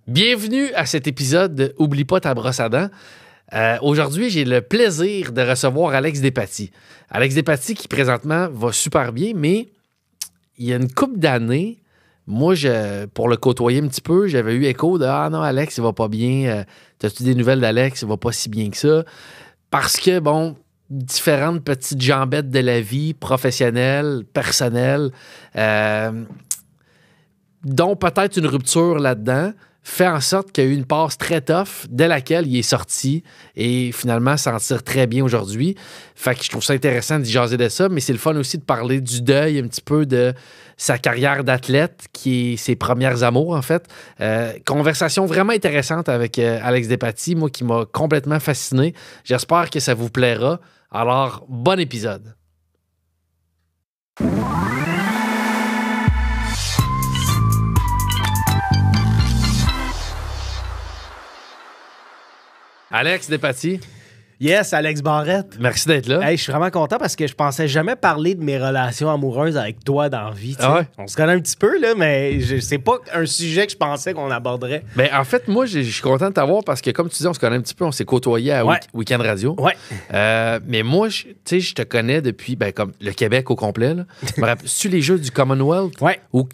Bienvenue à cet épisode de Oublie pas ta brosse à dents. Aujourd'hui, j'ai le plaisir de recevoir Alex Despatie. Alex Despatie qui présentement va super bien, mais il y a une couple d'années, moi, pour le côtoyer un petit peu, j'avais eu écho de « Ah non, Alex, il va pas bien. T'as-tu des nouvelles d'Alex? Il va pas si bien que ça. » Parce que, bon, différentes petites jambettes de la vie, professionnelle, personnelle, dont peut-être une rupture là-dedans, fait en sorte qu'il y a eu une passe très tough de laquelle il est sorti et finalement s'en tire très bien aujourd'hui. Fait que je trouve ça intéressant d'y jaser de ça, mais c'est le fun aussi de parler du deuil un petit peu de sa carrière d'athlète, qui est ses premières amours, en fait. Conversation vraiment intéressante avec Alex Despatie, moi, qui m'a complètement fasciné. J'espère que ça vous plaira. Alors, bon épisode. Alex Despatie. Yes, Alex Barrette. Merci d'être là. Hey, je suis vraiment content parce que je pensais jamais parler de mes relations amoureuses avec toi dans la vie. Ah ouais? On se connaît un petit peu, là, mais c'est pas un sujet que je pensais qu'on aborderait. Ben, en fait, moi, je suis content de t'avoir parce que, comme tu dis, on se connaît un petit peu, on s'est côtoyés à Week-end Radio. Ouais. Mais moi, tu sais, je te connais depuis comme le Québec au complet. C'est-tu les Jeux du Commonwealth? Ouais. Où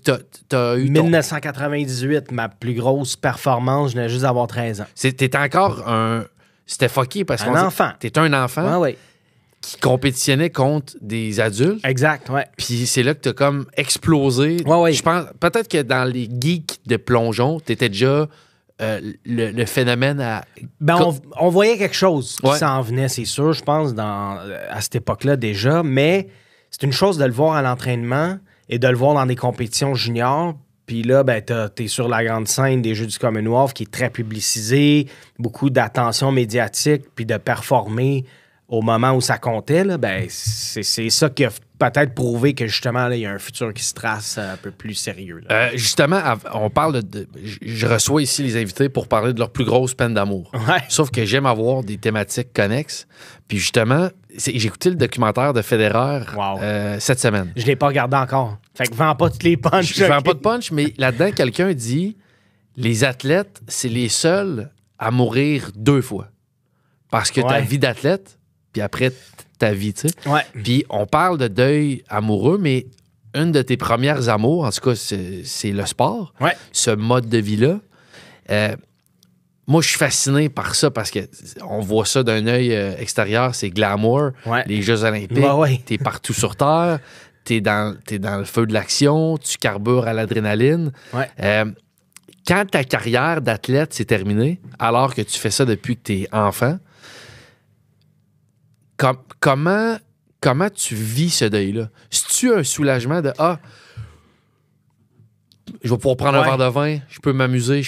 t'as eu 1998, ma plus grosse performance, je venais juste d'avoir 13 ans. T'étais encore un... C'était fucké parce que... Un enfant. T'étais un enfant Ouais. qui compétitionnait contre des adultes. Exact, ouais. Puis c'est là que t'as comme explosé. Ouais. Je pense, peut-être que dans les geeks de plongeon, t'étais déjà le phénomène à... Ben, on voyait quelque chose qui Ouais. s'en venait, c'est sûr, je pense, à cette époque-là déjà, mais c'est une chose de le voir à l'entraînement et de le voir dans des compétitions juniors. Puis là, ben, t'es sur la grande scène des Jeux du Commonwealth qui est très publicisée, beaucoup d'attention médiatique, puis de performer au moment où ça comptait. Là, ben, c'est ça qui a peut-être prouvé que justement, là, il y a un futur qui se trace un peu plus sérieux. Là. Justement, on parle je reçois ici les invités pour parler de leur plus grosse peine d'amour. Ouais. Sauf que j'aime avoir des thématiques connexes. Puis justement, j'ai écouté le documentaire de Federer cette semaine. Je l'ai pas regardé encore. Fait que vends pas toutes les punches. Je vends pas de punch, mais là-dedans, quelqu'un dit les athlètes, c'est les seuls à mourir 2 fois. Parce que ta vie d'athlète, puis après ta vie, tu sais. Ouais. Puis on parle de deuil amoureux, mais une de tes premières amours, en tout cas, c'est le sport. Ouais. Ce mode de vie-là. Moi, je suis fasciné par ça parce que on voit ça d'un œil extérieur, c'est glamour. Ouais. Les Jeux olympiques, t'es partout sur Terre, t'es dans le feu de l'action, tu carbures à l'adrénaline. Ouais. Quand ta carrière d'athlète s'est terminée, alors que tu fais ça depuis que t'es enfant, comment tu vis ce deuil-là? C'est-tu un soulagement de « Ah, je vais pouvoir prendre un verre de vin, je peux m'amuser,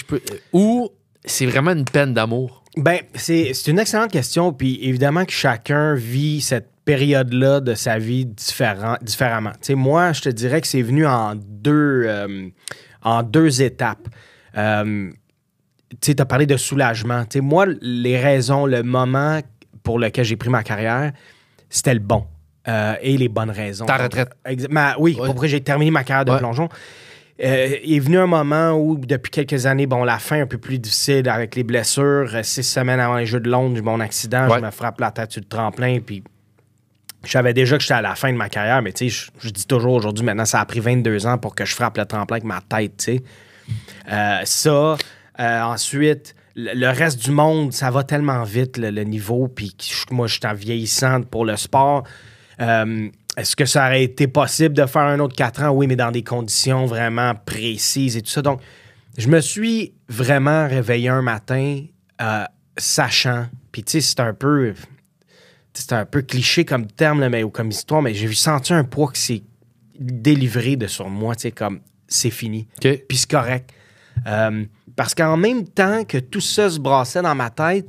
ou c'est vraiment une peine d'amour? » Ben, c'est une excellente question. Puis évidemment que chacun vit cette période-là de sa vie différemment. Tu sais, moi, je te dirais que c'est venu en deux étapes. Tu sais, tu as parlé de soulagement. Tu sais, moi, les raisons, le moment pour lequel j'ai pris ma carrière, c'était le bon. Et les bonnes raisons. Ta retraite. Oui, pourquoi j'ai terminé ma carrière de plongeon. Il est venu un moment où, depuis quelques années, la fin un peu plus difficile avec les blessures. 6 semaines avant les Jeux de Londres, j'ai eu mon accident, je me frappe la tête sur le tremplin, puis je savais déjà que j'étais à la fin de ma carrière, mais tu sais, je dis toujours aujourd'hui, maintenant, ça a pris 22 ans pour que je frappe le tremplin avec ma tête, tu sais. Ensuite, le reste du monde, ça va tellement vite, le niveau, puis moi, je suis en vieillissant pour le sport. Est-ce que ça aurait été possible de faire un autre 4 ans? Oui, mais dans des conditions vraiment précises et tout ça. Donc, je me suis vraiment réveillé un matin sachant, puis tu sais, c'est un peu cliché comme terme, là, ou comme histoire, mais j'ai senti un poids qui s'est délivré de sur moi, tu sais, comme c'est fini. Okay. Puis c'est correct. Parce qu'en même temps que tout ça se brassait dans ma tête,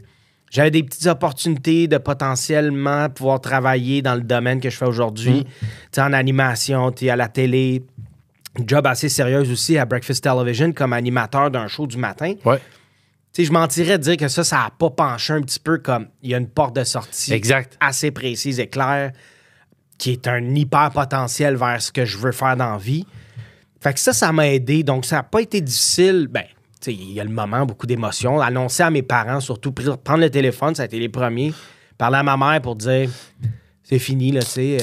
j'avais des petites opportunités de potentiellement pouvoir travailler dans le domaine que je fais aujourd'hui. Tu sais, en animation, tu es à la télé. Une job assez sérieuse aussi à Breakfast Television comme animateur d'un show du matin. Ouais. Tu sais, je mentirais de dire que ça n'a pas penché un petit peu comme il y a une porte de sortie assez précise et claire qui est un hyper potentiel vers ce que je veux faire dans la vie. Fait que ça m'a aidé. Donc, ça n'a pas été difficile. Ben, il y a le moment, beaucoup d'émotions. Annoncer à mes parents, surtout, prendre le téléphone, ça a été les premiers. Parler à ma mère pour dire, c'est fini, là, tu sais.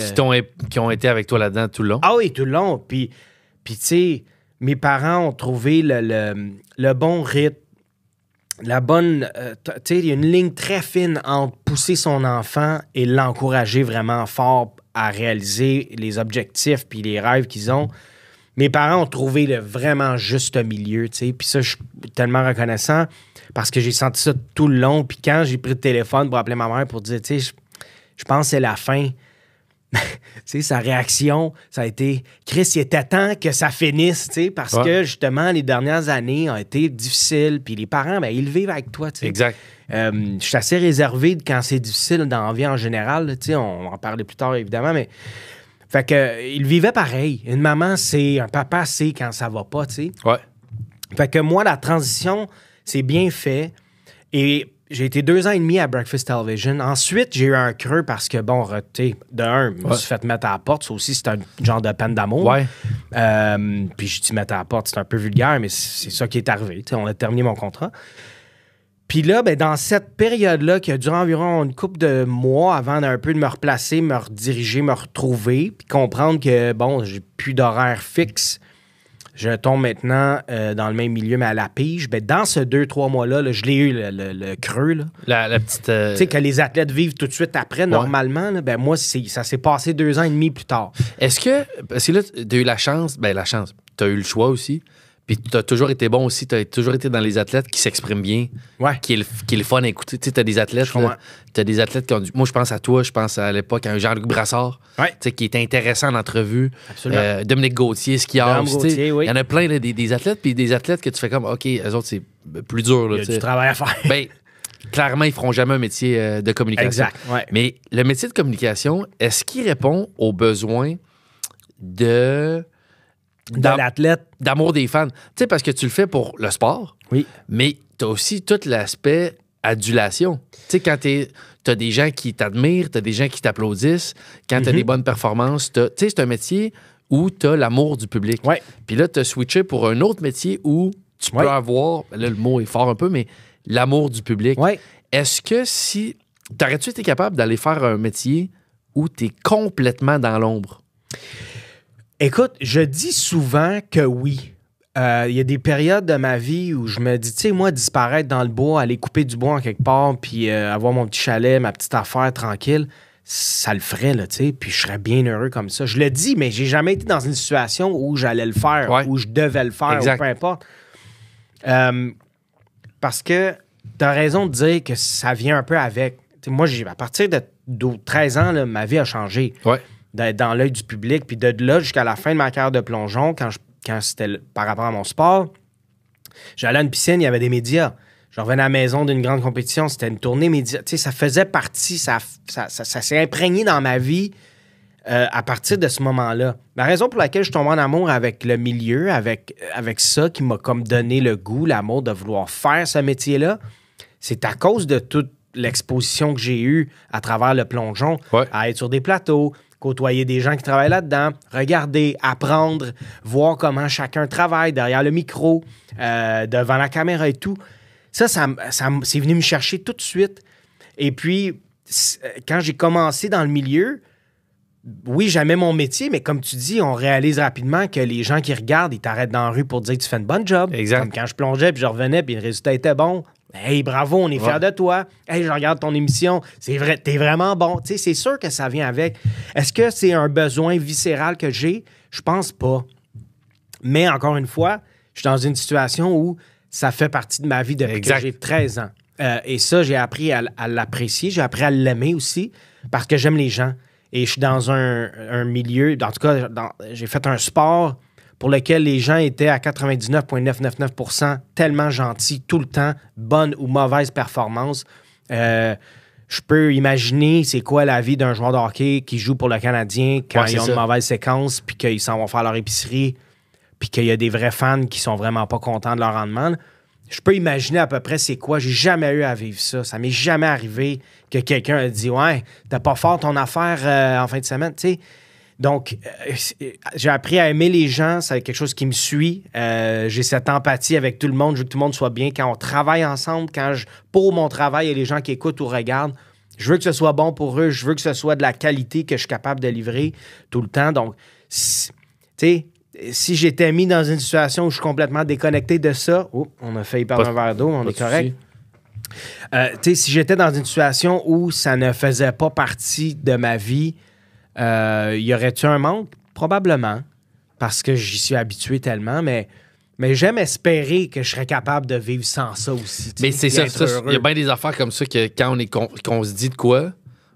Qui ont été avec toi là-dedans tout le long? Ah oui, tout le long. Puis tu sais, mes parents ont trouvé le bon rythme, la bonne... tu sais, il y a une ligne très fine entre pousser son enfant et l'encourager vraiment fort à réaliser les objectifs puis les rêves qu'ils ont. Mes parents ont trouvé le vraiment juste milieu, tu sais. Puis ça, je suis tellement reconnaissant parce que j'ai senti ça tout le long. Puis quand j'ai pris le téléphone pour appeler ma mère pour dire, tu sais, je pense que c'est la fin. Tu sais, sa réaction, ça a été « Chris, il était temps que ça finisse, tu sais, parce que, justement, les dernières années ont été difficiles. Puis les parents, ben, ils le vivent avec toi, tu sais. » Exact. Je suis assez réservé quand c'est difficile dans la vie en général, tu sais. On va en parler plus tard, évidemment, mais... Fait que, il vivait pareil. Une maman, c'est... Un papa, c'est quand ça va pas, tu sais. Ouais. Fait que moi, la transition, c'est bien fait. Et j'ai été 2 ans et demi à Breakfast Television. Ensuite, j'ai eu un creux parce que, bon, tu sais, de un, je me suis fait mettre à la porte. Ça aussi, c'est un genre de peine d'amour. Ouais. Puis je dis mettre à la porte, c'est un peu vulgaire, mais c'est ça qui est arrivé. Tu sais, on a terminé mon contrat. Puis là, ben, dans cette période-là, qui a duré environ une couple de mois avant d'un peu de me replacer, me rediriger, me retrouver, puis comprendre que, bon, j'ai plus d'horaire fixe. Je tombe maintenant dans le même milieu, mais à la pige. Ben, dans ce 2-3 mois-là, là, je l'ai eu, le creux. Là. La petite... Tu sais, que les athlètes vivent tout de suite après, normalement. Là, ben, moi, ça s'est passé 2 ans et demi plus tard. Est-ce que... Parce que là, tu as eu la chance. Tu as eu le choix aussi. Puis tu as toujours été bon aussi. Tu as toujours été dans les athlètes qui s'expriment bien. Ouais. Qui est le fun à écouter. Tu sais, tu as des athlètes. Tu as des athlètes qui ont du... Moi, je pense à toi. Je pense à l'époque à un Jean-Luc Brassard. Ouais. Tu sais, qui était intéressant en entrevue. Absolument. Dominique Gauthier, skieur. Gauthier, oui. Il y en a plein, là, des athlètes. Puis des athlètes que tu fais comme, OK, eux autres, c'est plus dur. Là, il y a du travail à faire. Ben, clairement, ils feront jamais un métier de communication. Exact. Ouais. Mais le métier de communication, est-ce qu'il répond aux besoins de l'athlète. D'amour des fans? Tu sais, parce que tu le fais pour le sport, oui, mais tu as aussi tout l'aspect adulation. Tu sais, quand tu as des gens qui t'admirent, tu as des gens qui t'applaudissent, quand tu as des bonnes performances, tu sais, c'est un métier où tu as l'amour du public. Ouais. Puis là, tu as switché pour un autre métier où tu peux avoir, là, le mot est fort un peu, mais l'amour du public. Ouais. Est-ce que si... T'aurais-tu été capable d'aller faire un métier où tu es complètement dans l'ombre? Écoute, je dis souvent que oui. Il y a des périodes de ma vie où je me dis, tu sais, moi, disparaître dans le bois, aller couper du bois en quelque part, puis avoir mon petit chalet, ma petite affaire tranquille, ça le ferait, là, tu sais, puis je serais bien heureux comme ça. Je le dis, mais j'ai jamais été dans une situation où j'allais le faire, où je devais le faire, ou peu importe. Parce que tu as raison de dire que ça vient un peu avec. T'sais, moi, à partir de 13 ans, là, ma vie a changé. Ouais. D'être dans l'œil du public. Puis de là jusqu'à la fin de ma carrière de plongeon, quand c'était par rapport à mon sport, j'allais à une piscine, il y avait des médias. Je revenais à la maison d'une grande compétition, c'était une tournée média. Tu sais, ça faisait partie, ça s'est imprégné dans ma vie à partir de ce moment-là. La raison pour laquelle je tombe en amour avec le milieu, avec ça qui m'a comme donné le goût, l'amour de vouloir faire ce métier-là, c'est à cause de toute l'exposition que j'ai eue à travers le plongeon, à être sur des plateaux, côtoyer des gens qui travaillent là-dedans, regarder, apprendre, voir comment chacun travaille derrière le micro, devant la caméra et tout. Ça c'est venu me chercher tout de suite. Et puis, quand j'ai commencé dans le milieu, oui, j'aimais mon métier, mais comme tu dis, on réalise rapidement que les gens qui regardent, ils t'arrêtent dans la rue pour te dire que tu fais une bonne job. Exact. Comme quand je plongeais puis je revenais puis le résultat était bon. Hey, bravo, on est fiers de toi. Hey, je regarde ton émission. C'est vrai, t'es vraiment bon. Tu sais, c'est sûr que ça vient avec. Est-ce que c'est un besoin viscéral que j'ai? Je pense pas. Mais encore une fois, je suis dans une situation où ça fait partie de ma vie depuis que j'ai 13 ans. Et ça, j'ai appris à l'apprécier. J'ai appris à l'aimer aussi parce que j'aime les gens. Et je suis dans un milieu, en tout cas, j'ai fait un sport pour lequel les gens étaient à 99,999% tellement gentils tout le temps, bonne ou mauvaise performance. Je peux imaginer c'est quoi la vie d'un joueur de hockey qui joue pour le Canadien quand ils ont une mauvaise séquence, puis qu'ils s'en vont faire leur épicerie, puis qu'il y a des vrais fans qui sont vraiment pas contents de leur rendement. Je peux imaginer à peu près c'est quoi. J'ai jamais eu à vivre ça. Ça m'est jamais arrivé que quelqu'un a dit « Ouais, t'as pas fort ton affaire en fin de semaine. » Tu sais, Donc, j'ai appris à aimer les gens. C'est quelque chose qui me suit. J'ai cette empathie avec tout le monde. Je veux que tout le monde soit bien. Quand on travaille ensemble, pour mon travail et les gens qui écoutent ou regardent, je veux que ce soit bon pour eux. Je veux que ce soit de la qualité que je suis capable de livrer tout le temps. Donc, tu sais, si j'étais mis dans une situation où je suis complètement déconnecté de ça, on a failli perdre un verre d'eau, mais on est correct. Si j'étais dans une situation où ça ne faisait pas partie de ma vie, y aurait-tu un manque? Probablement, parce que j'y suis habitué tellement, mais j'aime espérer que je serais capable de vivre sans ça aussi. Mais c'est ça. Il y a bien des affaires comme ça que quand qu'on se dit de quoi,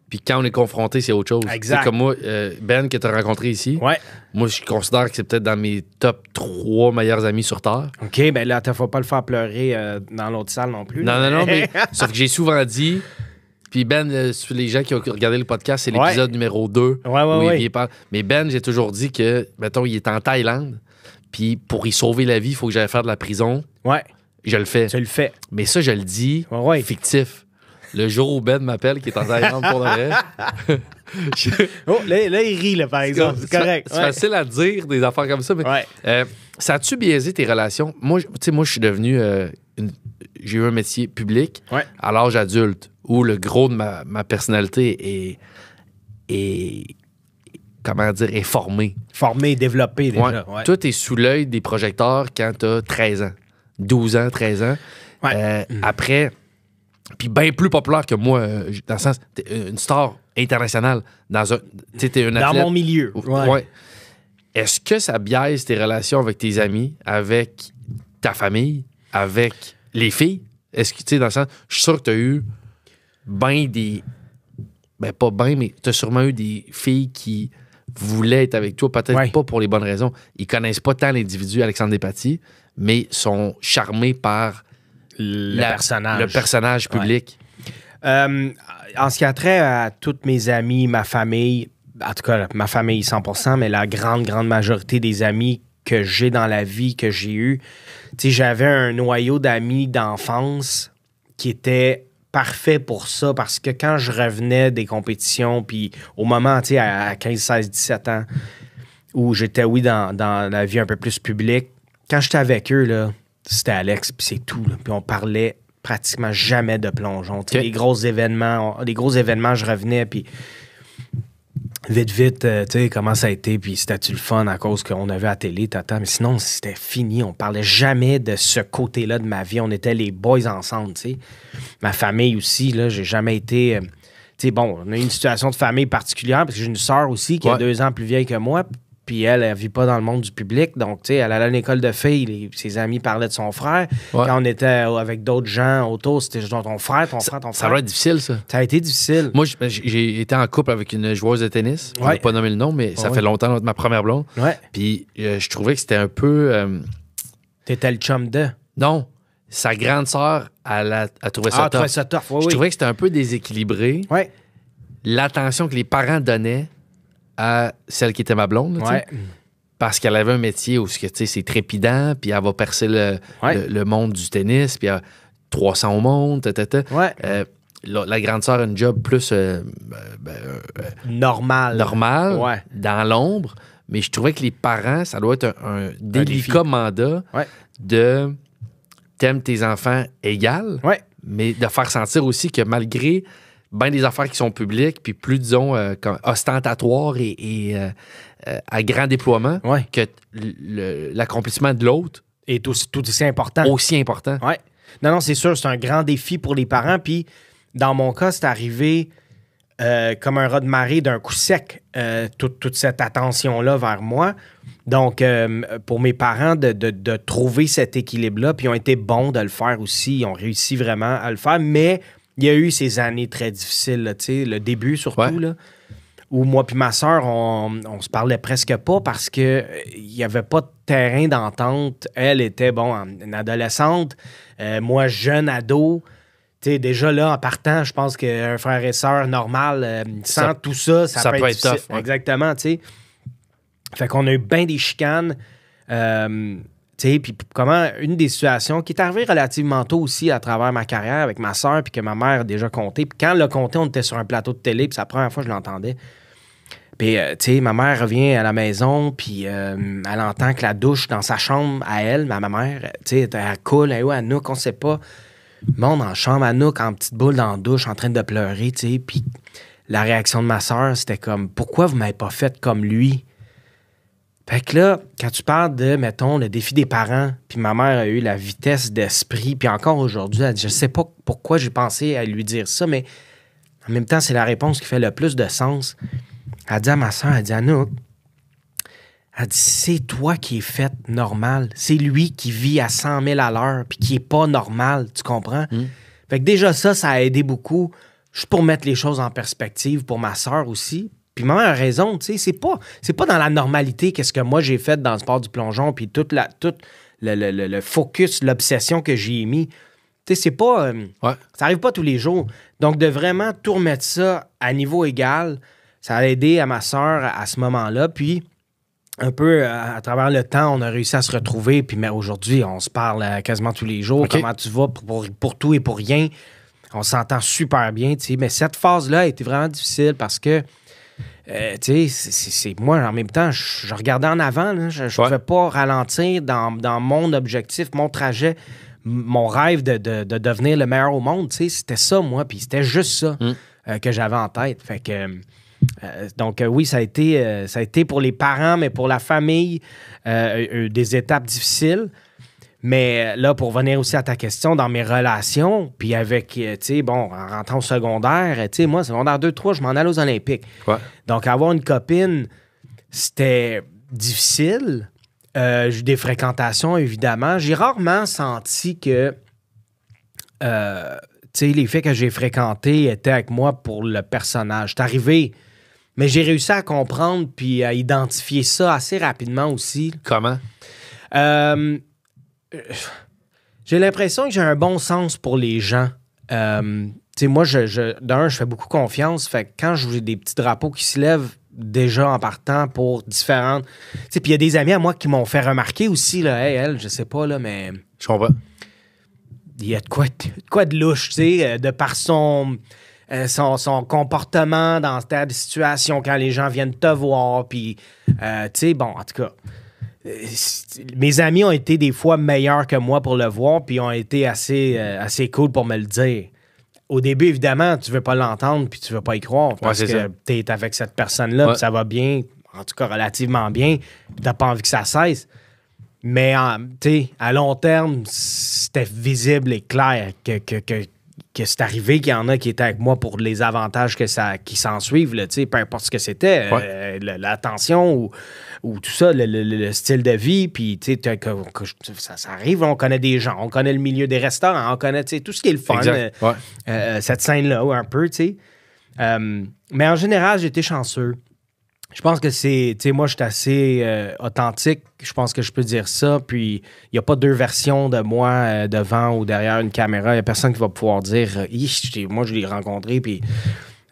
puis quand on est confronté, c'est autre chose. Exact. C'est comme moi, Ben, que tu as rencontré ici. Ouais. Moi, je considère que c'est peut-être dans mes top 3 meilleurs amis sur Terre. OK, ben là, il ne faut pas le faire pleurer dans l'autre salle non plus. Non, mais sauf que j'ai souvent dit, puis Ben, les gens qui ont regardé le podcast, c'est l'épisode numéro 2. Ouais. Il parle. Mais Ben, j'ai toujours dit que, mettons, il est en Thaïlande, puis pour y sauver la vie, il faut que j'aille faire de la prison. Ouais. Je le fais. Tu le fais. Mais ça, je le dis fictif. Le jour où Ben m'appelle, qui est en Thaïlande pour le vrai. Là, il rit, là, par exemple. C'est correct. C'est facile à dire des affaires comme ça, mais ça a-tu biaisé tes relations? Moi, je suis devenu. J'ai eu un métier public à l'âge adulte où le gros de ma personnalité est comment dire, est formé. Formé, développé déjà. Ouais. Toi, t'es sous l'œil des projecteurs quand t'as 13 ans. 12 ans, 13 ans. Après, puis bien plus populaire que moi, dans le sens, t'es une star internationale. T'es un athlète. Dans mon milieu. Ouais. Est-ce que ça biaise tes relations avec tes amis, avec ta famille, avec les filles? Est-ce que, tu sais, dans le sens, je suis sûr que t'as eu ben des... Ben, pas ben, mais t'as sûrement eu des filles qui voulaient être avec toi, peut-être pas pour les bonnes raisons. Ils connaissent pas tant l'individu Alexandre Despatie, mais sont charmés par le personnage public. En ce qui a trait à toutes mes amis, ma famille, en tout cas, ma famille 100%, mais la grande majorité des amis que j'ai dans la vie, que j'ai eu, tu sais, j'avais un noyau d'amis d'enfance qui était parfait pour ça, parce que quand je revenais des compétitions, puis au moment, tu sais, à 15, 16, 17 ans, où j'étais, dans la vie un peu plus publique, quand j'étais avec eux, là, c'était Alex, puis c'est tout. Là. Puis on parlait pratiquement jamais de plongeon. Okay. Les gros événements, je revenais, puis vite, tu sais, comment ça a été, puis c'était-tu le fun à cause qu'on avait à la télé, tata. Mais sinon, c'était fini. On parlait jamais de ce côté-là de ma vie. On était les boys ensemble, tu sais. Ma famille aussi, là, j'ai jamais été... tu sais, bon, on a eu une situation de famille particulière, parce que j'ai une sœur aussi qui est 2 ans plus vieille que moi, puis elle vit pas dans le monde du public. Donc, tu sais, elle allait à l'école de filles. Ses amis parlaient de son frère. Ouais. Quand on était avec d'autres gens autour, c'était genre ton frère. Ça va être difficile, ça. Ça a été difficile. Moi, j'ai été en couple avec une joueuse de tennis. Je ne vais pas nommer le nom, mais ça fait longtemps, ma première blonde. Ouais. Puis, je trouvais que c'était un peu... T'étais le chum de? Non. Sa grande sœur, elle trouvait ça tough. Je trouvais que c'était un peu déséquilibré. Ouais. L'attention que les parents donnaient à celle qui était ma blonde, là, parce qu'elle avait un métier où c'est trépidant, puis elle va percer le monde du tennis, puis 300 au monde, la grande sœur a une job plus normal, dans l'ombre, mais je trouvais que les parents, ça doit être un délicat mandat de t'aimes tes enfants égal, mais de faire sentir aussi que malgré bien des affaires qui sont publiques, puis plus, disons, ostentatoires et à grand déploiement, que l'accomplissement de l'autre est tout aussi important. Aussi important. Ouais. Non, c'est sûr, c'est un grand défi pour les parents. Puis, dans mon cas, c'est arrivé comme un raz de marée d'un coup sec, toute cette attention-là vers moi. Donc, pour mes parents, de trouver cet équilibre-là, puis ils ont été bons de le faire aussi. Ils ont réussi vraiment à le faire, mais... Il y a eu ces années très difficiles, là, le début surtout, là, où moi puis ma sœur, on se parlait presque pas parce qu'il n'y avait pas de terrain d'entente. Elle était, une adolescente, moi, jeune ado. Déjà là, en partant, je pense qu'un frère et sœur normal, sans tout ça, ça peut être difficile. Tough. Ouais. Exactement, tu sais. Fait qu'on a eu bien des chicanes. Puis comment une des situations qui est arrivée relativement tôt aussi à travers ma carrière avec ma sœur, puis que ma mère a déjà compté. Puis quand elle l'a compté, on était sur un plateau de télé, puis c'est la première fois que je l'entendais. Puis Puis, tu sais, ma mère revient à la maison, puis elle entend que la douche dans sa chambre, à elle, ma mère, tu sais, elle coule, elle est où, Anouk, on sait pas. Monde en chambre, Anouk, en petite boule dans la douche, en train de pleurer, tu sais. Puis la réaction de ma soeur, c'était comme, pourquoi vous m'avez pas fait comme lui? Fait que là, quand tu parles de, mettons, le défi des parents, puis ma mère a eu la vitesse d'esprit, puis encore aujourd'hui, elle dit, je sais pas pourquoi j'ai pensé à lui dire ça, mais en même temps, c'est la réponse qui fait le plus de sens. Elle dit à ma soeur, elle dit, Anouk, elle dit, c'est toi qui es faite normal. C'est lui qui vit à 100 000 à l'heure, puis qui est pas normal, tu comprends? Fait que déjà ça a aidé beaucoup, juste pour mettre les choses en perspective pour ma soeur aussi. Puis maman a raison, tu sais, c'est pas dans la normalité qu'est-ce que moi j'ai fait dans le sport du plongeon, puis tout le focus, l'obsession que j'ai mis. Tu sais, c'est pas... ça arrive pas tous les jours. Donc, de vraiment tout remettre ça à niveau égal, ça a aidé à ma soeur à ce moment-là. Puis, un peu à travers le temps, on a réussi à se retrouver. Puis, mais aujourd'hui, on se parle quasiment tous les jours. Comment tu vas pour tout et pour rien. On s'entend super bien, tu sais. Mais cette phase-là a été vraiment difficile parce que tu sais, c'est moi, en même temps, je regardais en avant. Là, je ne pouvais pas ralentir dans mon objectif, mon trajet, mon rêve de devenir le meilleur au monde. Tu sais, c'était ça, moi. Puis c'était juste ça que j'avais en tête. Fait que, donc, oui, ça a été pour les parents, mais pour la famille, des étapes difficiles. Mais là, pour venir aussi à ta question, dans mes relations, puis avec, tu sais, bon, en rentrant au secondaire, tu sais, moi, secondaire 2-3, je m'en allais aux Olympiques. Donc, avoir une copine, c'était difficile. J'ai eu des fréquentations, évidemment. J'ai rarement senti que, tu sais, les filles que j'ai fréquentées étaient avec moi pour le personnage. C'est arrivé, mais j'ai réussi à comprendre puis à identifier ça assez rapidement aussi. Comment? J'ai l'impression que j'ai un bon sens pour les gens. Tu sais, moi, d'un, je fais beaucoup confiance. Fait que quand j'ai des petits drapeaux qui se lèvent déjà en partant pour différentes... Tu sais, puis il y a des amis à moi qui m'ont fait remarquer aussi, là, hey, elle, je sais pas, là, mais... Je comprends. Il y a de quoi de louche, tu sais, de par son comportement dans cette situation quand les gens viennent te voir, puis, tu sais, bon, en tout cas... mes amis ont été des fois meilleurs que moi pour le voir, puis ont été assez cool pour me le dire. Au début, évidemment, tu veux pas l'entendre, puis tu veux pas y croire, parce que tu es avec cette personne-là, puis ça va bien, en tout cas relativement bien, puis t'as pas envie que ça cesse. Mais, tu sais, à long terme, c'était visible et clair que c'est arrivé qu'il y en a qui étaient avec moi pour les avantages qui s'en suivent, là, peu importe ce que c'était, l'attention ou tout ça, le style de vie, puis ça arrive, on connaît des gens, on connaît le milieu des restaurants, on connaît tout ce qui est le fun, cette scène-là, un peu, tu sais. Mais en général, j'ai été chanceux. Je pense que c'est... Tu sais, moi, je suis assez authentique. Je pense que je peux dire ça. Puis, il n'y a pas deux versions de moi devant ou derrière une caméra. Il n'y a personne qui va pouvoir dire moi, je l'ai rencontré, puis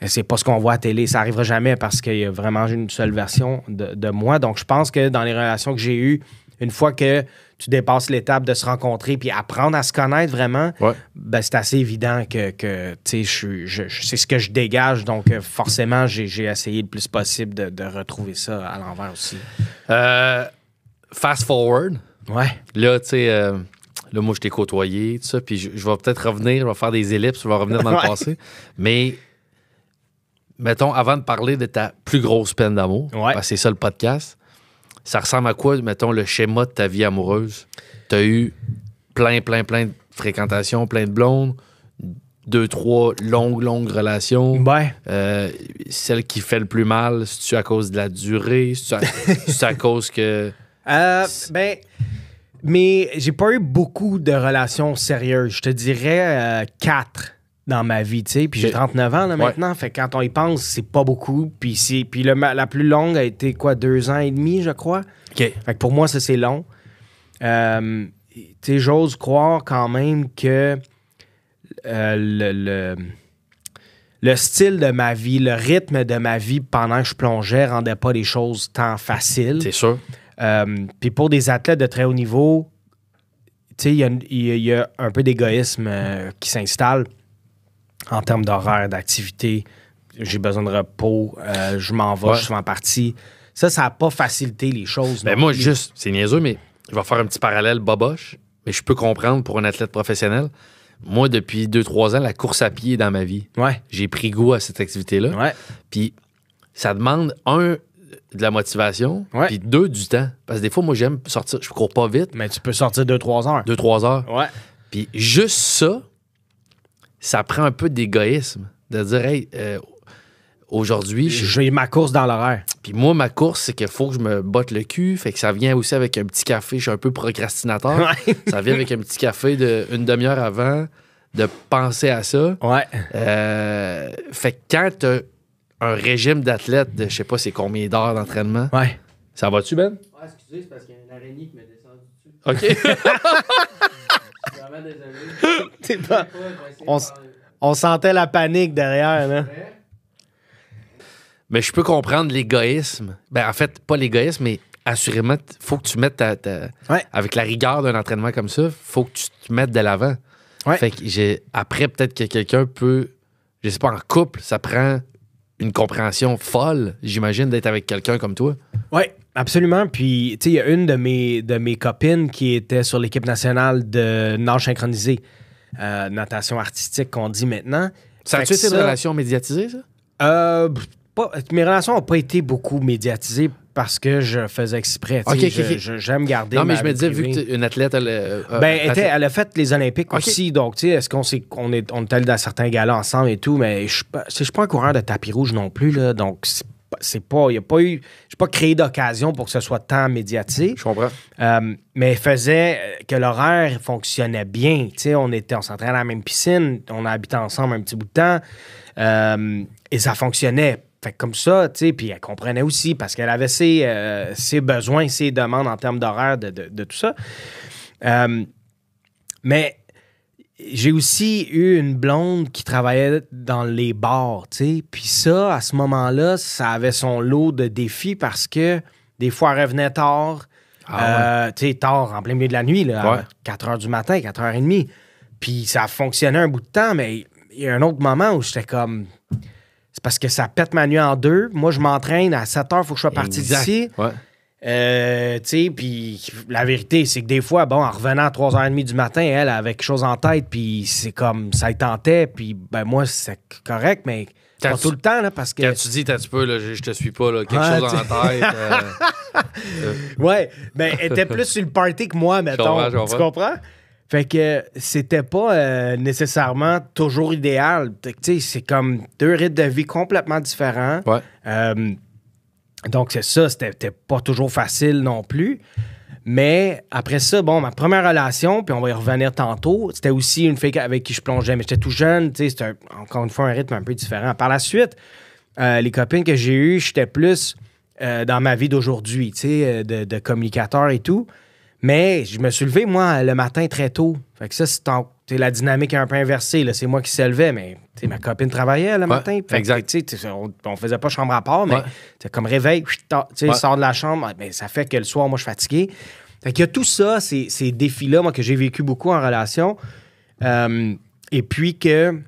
c'est pas ce qu'on voit à la télé. Ça n'arrivera jamais parce qu'il y a vraiment une seule version de moi. Donc, je pense que dans les relations que j'ai eues, une fois que tu dépasses l'étape de se rencontrer puis apprendre à se connaître vraiment, ben, c'est assez évident que tu sais, c'est ce que je dégage. Donc, forcément, j'ai essayé le plus possible de retrouver ça à l'envers aussi. Fast forward. Ouais. Là, tu sais, là, moi, je t'ai côtoyé, tout ça, puis je vais peut-être revenir, je vais faire des ellipses, je vais revenir dans le passé. Mais, mettons, avant de parler de ta plus grosse peine d'amour, parce que c'est ça le podcast, ça ressemble à quoi, mettons, le schéma de ta vie amoureuse? T'as eu plein de fréquentations, plein de blondes, 2-3 longues relations. Ouais. Celle qui fait le plus mal, c'est-tu à cause de la durée? C'est à cause que... Ben, mais j'ai pas eu beaucoup de relations sérieuses. Je te dirais 4 dans ma vie, tu sais. Puis j'ai 39 ans là, maintenant. Fait que quand on y pense, c'est pas beaucoup. Puis la plus longue a été, 2 ans et demi, je crois. OK. Fait que pour moi, ça, c'est long. Tu sais, j'ose croire quand même que le style de ma vie, le rythme de ma vie pendant que je plongeais rendait pas les choses tant faciles. C'est sûr. Puis pour des athlètes de très haut niveau, tu sais, il y a un peu d'égoïsme qui s'installe en termes d'horaire, d'activité, j'ai besoin de repos, je m'en vais, je suis en partie. Ça n'a pas facilité les choses. Ben moi, juste, c'est niaiseux, mais je vais faire un petit parallèle boboche, mais je peux comprendre pour un athlète professionnel. Moi, depuis 2-3 ans, la course à pied est dans ma vie. Ouais. J'ai pris goût à cette activité-là. Ouais. Puis ça demande, de la motivation, puis 2, du temps. Parce que des fois, moi, j'aime sortir, je cours pas vite. Mais tu peux sortir 2-3 heures. 2-3 heures. Ouais. Puis juste ça prend un peu d'égoïsme. De dire, hey, aujourd'hui... J'ai ma course dans l'horaire. Puis moi, ma course, c'est qu'il faut que je me botte le cul. Fait que ça vient aussi avec un petit café. Je suis un peu procrastinateur. Ouais. Ça vient avec un petit café d'une demi-heure avant de penser à ça. Ouais. Fait que quand t'as un régime d'athlète de, je sais pas, c'est combien d'heures d'entraînement. Ouais. Ça va-tu, Ben? Ouais, excusez, c'est parce qu'il y a une araignée qui m'a descendu dessus. OK. Je suis vraiment désolé. C'est pas... On sentait la panique derrière, là. Mais je peux comprendre l'égoïsme. Ben, en fait, pas l'égoïsme, mais assurément, il faut que tu mettes avec la rigueur d'un entraînement comme ça, il faut que tu te mettes de l'avant. Ouais. Fait que après, peut-être que quelqu'un peut, je sais pas, en couple, ça prend une compréhension folle, j'imagine, d'être avec quelqu'un comme toi. Oui, absolument. Puis, tu sais, il y a une de mes copines qui était sur l'équipe nationale de nage synchronisé, natation artistique qu'on dit maintenant. Ça a-tu été une relation médiatisée, ça? Mes relations n'ont pas été beaucoup médiatisées parce que je faisais exprès. Okay. J'aime garder. Non, mais je me disais, vu que tu es une athlète, elle a fait les Olympiques aussi. Donc, tu sais, est-ce qu'on est allé dans certains galas ensemble et tout, mais je suis pas un coureur de tapis rouge non plus, là. Donc, c'est pas. Il y a pas eu. J'ai pas créé d'occasion pour que ce soit tant médiatisé. Je comprends. Mais faisait que l'horaire fonctionnait bien. Tu sais, on s'entraînait à la même piscine, on a habité ensemble un petit bout de temps. Et ça fonctionnait. Fait que comme ça, tu sais, puis elle comprenait aussi parce qu'elle avait ses besoins, ses demandes en termes d'horaire de tout ça. Mais j'ai aussi eu une blonde qui travaillait dans les bars, tu sais. Puis ça, à ce moment-là, ça avait son lot de défis parce que des fois, elle revenait tard. Tu sais, tard, en plein milieu de la nuit, là, à 4 h du matin, 4 h 30. Puis ça fonctionnait un bout de temps, mais il y a un autre moment où j'étais comme... C'est parce que ça pète ma nuit en deux. Moi, je m'entraîne à 7 heures, il faut que je sois parti d'ici. Ouais. Tu sais, puis la vérité, c'est que des fois, bon, en revenant à 3 h 30 du matin, elle avait quelque chose en tête, puis c'est comme, ça y tentait, puis ben moi, c'est correct, mais pas tout le temps, là, parce que... Quand tu dis, t'as un petit peu, là, je te suis pas, là, quelque chose en tête... Ouais, ben, elle était plus sur le party que moi, mettons. Je comprends. Tu comprends? Fait que c'était pas nécessairement toujours idéal. Tu sais, c'est comme 2 rythmes de vie complètement différents. Ouais. Donc, c'est ça, c'était pas toujours facile non plus. Mais après ça, bon, ma première relation, puis on va y revenir tantôt, c'était aussi une fille avec qui je plongeais. Mais j'étais tout jeune, tu sais, c'était encore une fois un rythme un peu différent. Par la suite, les copines que j'ai eues, j'étais plus dans ma vie d'aujourd'hui, tu sais, de communicateur et tout. Mais je me suis levé, moi, le matin très tôt. Fait que ça, c'est la dynamique est un peu inversée. Là. C'est moi qui se levais, mais ma copine travaillait le matin. Fait exact. Que, on faisait pas chambre à part, mais c'est comme réveil, sors de la chambre. Ben, ça fait que le soir, moi, je suis fatigué. Fait qu'il y a tout ça, ces défis-là, moi, que j'ai vécu beaucoup en relation. Et puis que,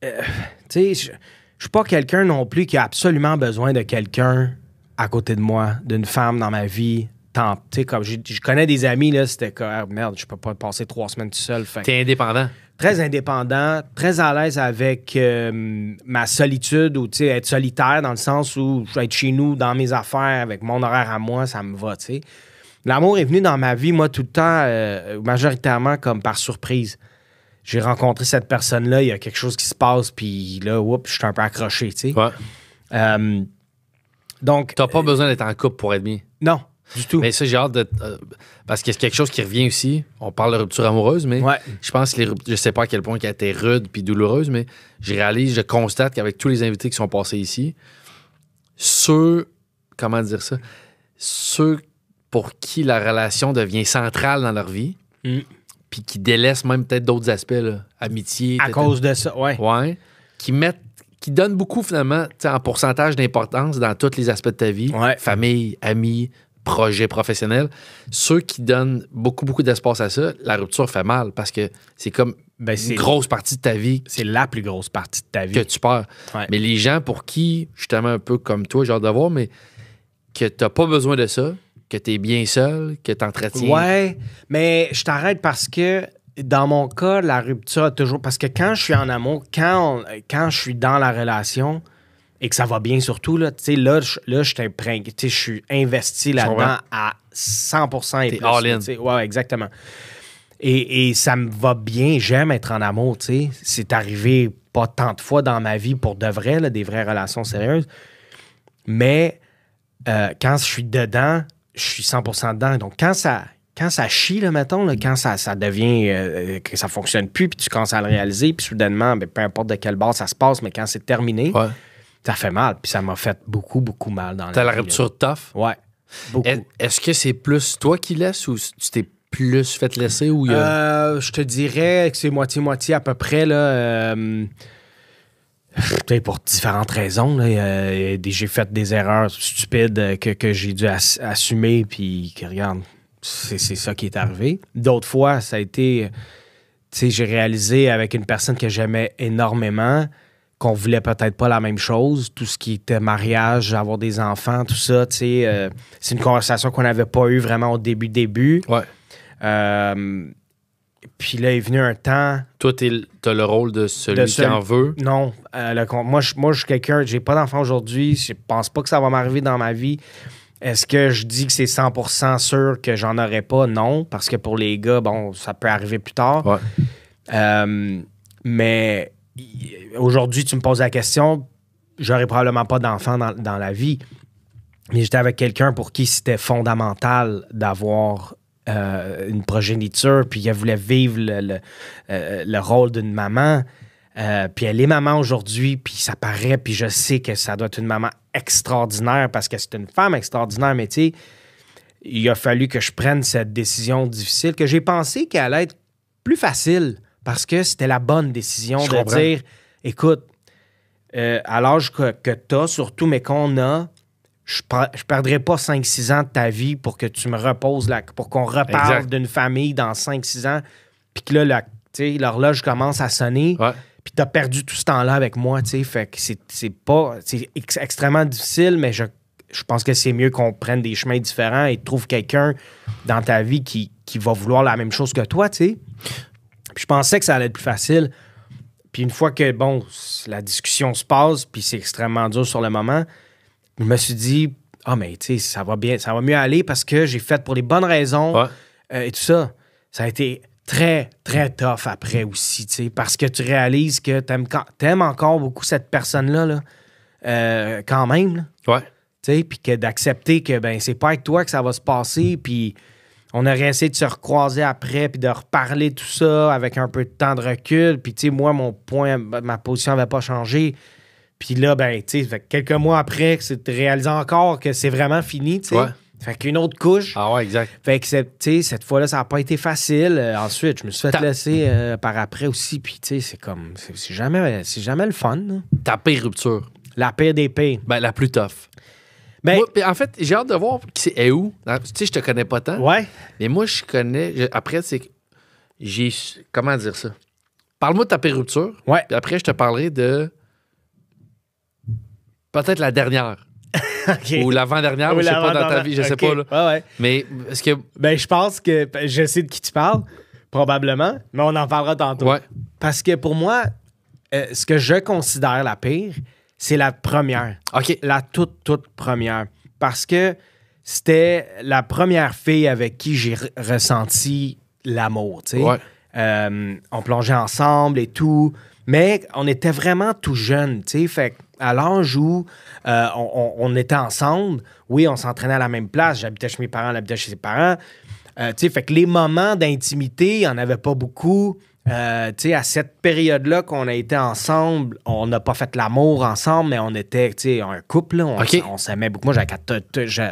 tu sais, je suis pas quelqu'un non plus qui a absolument besoin de quelqu'un à côté de moi, d'une femme dans ma vie. Comme je connais des amis, là, c'était comme merde, je peux pas passer 3 semaines tout seul. T'es indépendant. Très indépendant, très à l'aise avec ma solitude ou être solitaire dans le sens où je vais être chez nous, dans mes affaires, avec mon horaire à moi, ça me va, tu sais. L'amour est venu dans ma vie, moi, tout le temps, majoritairement comme par surprise. J'ai rencontré cette personne-là, il y a quelque chose qui se passe, puis là, je suis un peu accroché, tu sais. Ouais. Donc... T'as pas besoin d'être en couple pour être bien. Non. Du tout. Mais ça, j'ai hâte de... parce que c'est quelque chose qui revient aussi. On parle de rupture amoureuse, mais je pense que je sais pas à quel point elle a été rude puis douloureuse, mais je constate qu'avec tous les invités qui sont passés ici, comment dire ça? Ceux pour qui la relation devient centrale dans leur vie, puis qui délaissent même peut-être d'autres aspects, là, amitié... À cause de ça, Ouais. Qui donnent beaucoup, finalement, en pourcentage d'importance dans tous les aspects de ta vie. Ouais. Famille, amis, projet professionnel, ceux qui donnent beaucoup, beaucoup d'espace à ça, la rupture fait mal parce que c'est comme une grosse partie de ta vie. C'est la plus grosse partie de ta vie. Que tu perds. Ouais. Mais les gens pour qui, justement, un peu comme toi, j'ai hâte de voir, mais que tu n'as pas besoin de ça, que tu es bien seul, que tu entretiens. Ouais, mais je t'arrête parce que dans mon cas, la rupture a toujours. Parce que quand je suis en amour, quand je suis dans la relation et que ça va bien surtout, là, tu sais, là, je suis investi là-dedans à 100% et T'es plus. all-in. Ouais, exactement. Et ça me va bien, j'aime être en amour, tu sais. C'est arrivé pas tant de fois dans ma vie pour de vrai, là, des vraies relations sérieuses. Mais quand je suis dedans, je suis 100% dedans. Donc, quand ça chie, là, mettons, là, quand ça devient que ça fonctionne plus, puis tu commences à le réaliser, puis soudainement, ben, peu importe de quelle base ça se passe, mais quand c'est terminé, ça fait mal. Puis ça m'a fait beaucoup, beaucoup mal dans la vie. T'as la rupture tough? Ouais, beaucoup. Est-ce que c'est plus toi qui laisses ou tu t'es plus fait laisser? Ou je te dirais que c'est moitié-moitié à peu près, là. Peut-être pour différentes raisons. Là. J'ai fait des erreurs stupides que j'ai dû assumer, puis que, regarde, c'est ça qui est arrivé. D'autres fois, ça a été... Tu sais, j'ai réalisé avec une personne que j'aimais énormément qu'on voulait peut-être pas la même chose. Tout ce qui était mariage, avoir des enfants, tout ça, tu sais, c'est une conversation qu'on n'avait pas eue vraiment au début. Ouais. Puis là, est venu un temps... Toi, t'as le rôle de celui qui en veut? Non. Moi, je suis quelqu'un... J'ai pas d'enfant aujourd'hui. Je pense pas que ça va m'arriver dans ma vie. Est-ce que je dis que c'est 100% sûr que j'en aurai pas? Non. Parce que pour les gars, bon, ça peut arriver plus tard. Ouais. Mais aujourd'hui, tu me poses la question, j'aurais probablement pas d'enfant dans la vie. Mais j'étais avec quelqu'un pour qui c'était fondamental d'avoir... une progéniture, puis elle voulait vivre le rôle d'une maman. Puis elle est maman aujourd'hui, puis ça paraît, puis je sais que ça doit être une maman extraordinaire parce que c'est une femme extraordinaire, mais tu sais, il a fallu que je prenne cette décision difficile que j'ai pensé qu'elle allait être plus facile parce que c'était la bonne décision de dire, écoute, à l'âge que tu as, surtout, mais qu'on a, je perdrai pas 5-6 ans de ta vie pour que tu me reposes pour qu'on reparle d'une famille dans 5-6 ans, puis que là, l'horloge commence à sonner, puis tu as perdu tout ce temps-là avec moi, tu sais. Fait que c'est extrêmement difficile, mais je pense que c'est mieux qu'on prenne des chemins différents et trouve quelqu'un dans ta vie qui va vouloir la même chose que toi, tu sais. Puis je pensais que ça allait être plus facile. Puis une fois que, bon, la discussion se passe, puis c'est extrêmement dur sur le moment, je me suis dit, mais tu sais, ça va bien, ça va mieux aller parce que j'ai fait pour les bonnes raisons et tout ça. Ça a été très, très tough après aussi, tu sais, parce que tu réalises que t'aimes encore beaucoup cette personne-là, là, quand même. Là. Ouais. Tu sais, puis que d'accepter que, ben, c'est pas avec toi que ça va se passer, puis on aurait essayé de se recroiser après, puis de reparler tout ça avec un peu de temps de recul, puis tu sais, moi, ma position n'avait pas changé. Puis là, ben, tu sais, quelques mois après, c'est réalisé encore que c'est vraiment fini, tu sais. Ouais. Fait qu'une autre couche. Ah ouais, exact. Fait que, tu sais, cette fois-là, ça n'a pas été facile. Ensuite, je me suis fait laisser par après aussi. Puis, tu sais, c'est comme... C'est jamais le fun, là. Ta pire rupture? La pire des pires. Ben, la plus tough. Ben, moi, en fait, j'ai hâte de voir est où. Tu sais, je te connais pas tant. Ouais. Mais moi, je connais... Après, c'est que j'ai... Comment dire ça? Parle-moi de ta pire rupture. Ouais. Puis après, je te parlerai de... Peut-être la dernière. Okay. Ou l'avant-dernière, je sais pas dans ta vie, je sais pas. Là. Ouais. Mais est-ce que... Ben, je pense que je sais de qui tu parles, probablement, mais on en parlera tantôt. Ouais. Parce que pour moi, ce que je considère la pire, c'est la première. OK. La toute première. Parce que c'était la première fille avec qui j'ai ressenti l'amour, tu sais. Ouais. On plongeait ensemble et tout, mais on était vraiment tout jeunes, tu sais. Fait à l'âge où on était ensemble, oui, on s'entraînait à la même place, j'habitais chez mes parents, elle habitait chez ses parents. Tu sais, fait que les moments d'intimité, il n'y en avait pas beaucoup. Tu sais, à cette période-là qu'on a été ensemble, on n'a pas fait l'amour ensemble, mais on était, tu sais, un couple, là, on s'aimait beaucoup. Moi, j'avais 4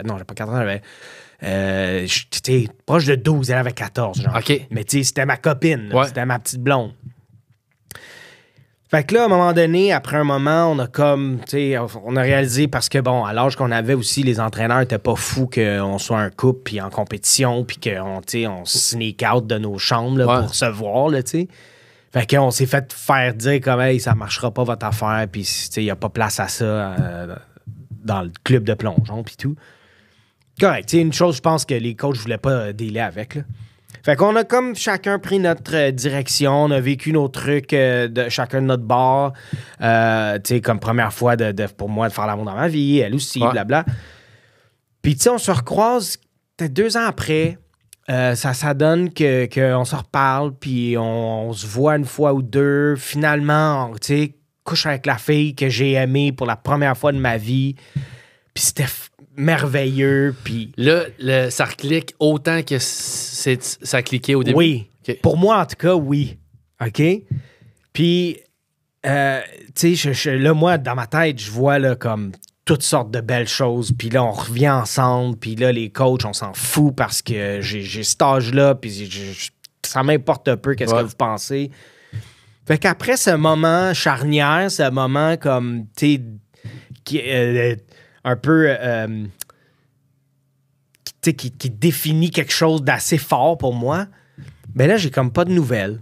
non, j'avais pas 4 ans, j'avais... j'étais proche de 12, elle avait 14, genre. OK. Mais tu sais, c'était ma copine, ouais. C'était ma petite blonde. Fait que là, à un moment donné, après un moment, on a comme, tu sais, on a réalisé parce que, bon, à l'âge qu'on avait aussi, les entraîneurs étaient pas fous qu'on soit un couple, puis en compétition, puis qu'on, tu sais, on sneak out de nos chambres là, pour se voir, là, tu sais. Fait qu'on s'est fait faire dire comme, hey, ça marchera pas votre affaire, puis, tu sais, il n'y a pas place à ça dans le club de plongeon, puis tout. Correct, tu sais, une chose, je pense que les coachs voulaient pas dealer avec, là. Fait qu'on a comme chacun pris notre direction, on a vécu nos trucs de chacun de notre bord. Tu sais, comme première fois pour moi de faire l'amour dans ma vie, elle aussi, blabla. Puis tu sais, on se recroise peut-être 2 ans après. Ça donne qu'on se reparle, puis on se voit une fois ou deux. Finalement, tu sais, couche avec la fille que j'ai aimée pour la première fois de ma vie. Puis c'était merveilleux, puis... Là, ça reclique autant que ça a cliqué au début? Oui. Okay. Pour moi, en tout cas, oui. OK? Puis, tu sais, là, moi, dans ma tête, je vois là, comme toutes sortes de belles choses, puis là, on revient ensemble, puis là, les coachs, on s'en fout parce que j'ai cet âge-là, puis ça m'importe un peu qu'est-ce que vous pensez. Fait qu'après ce moment charnière, ce moment comme, tu sais, un peu qui définit quelque chose d'assez fort pour moi, ben là, j'ai comme pas de nouvelles.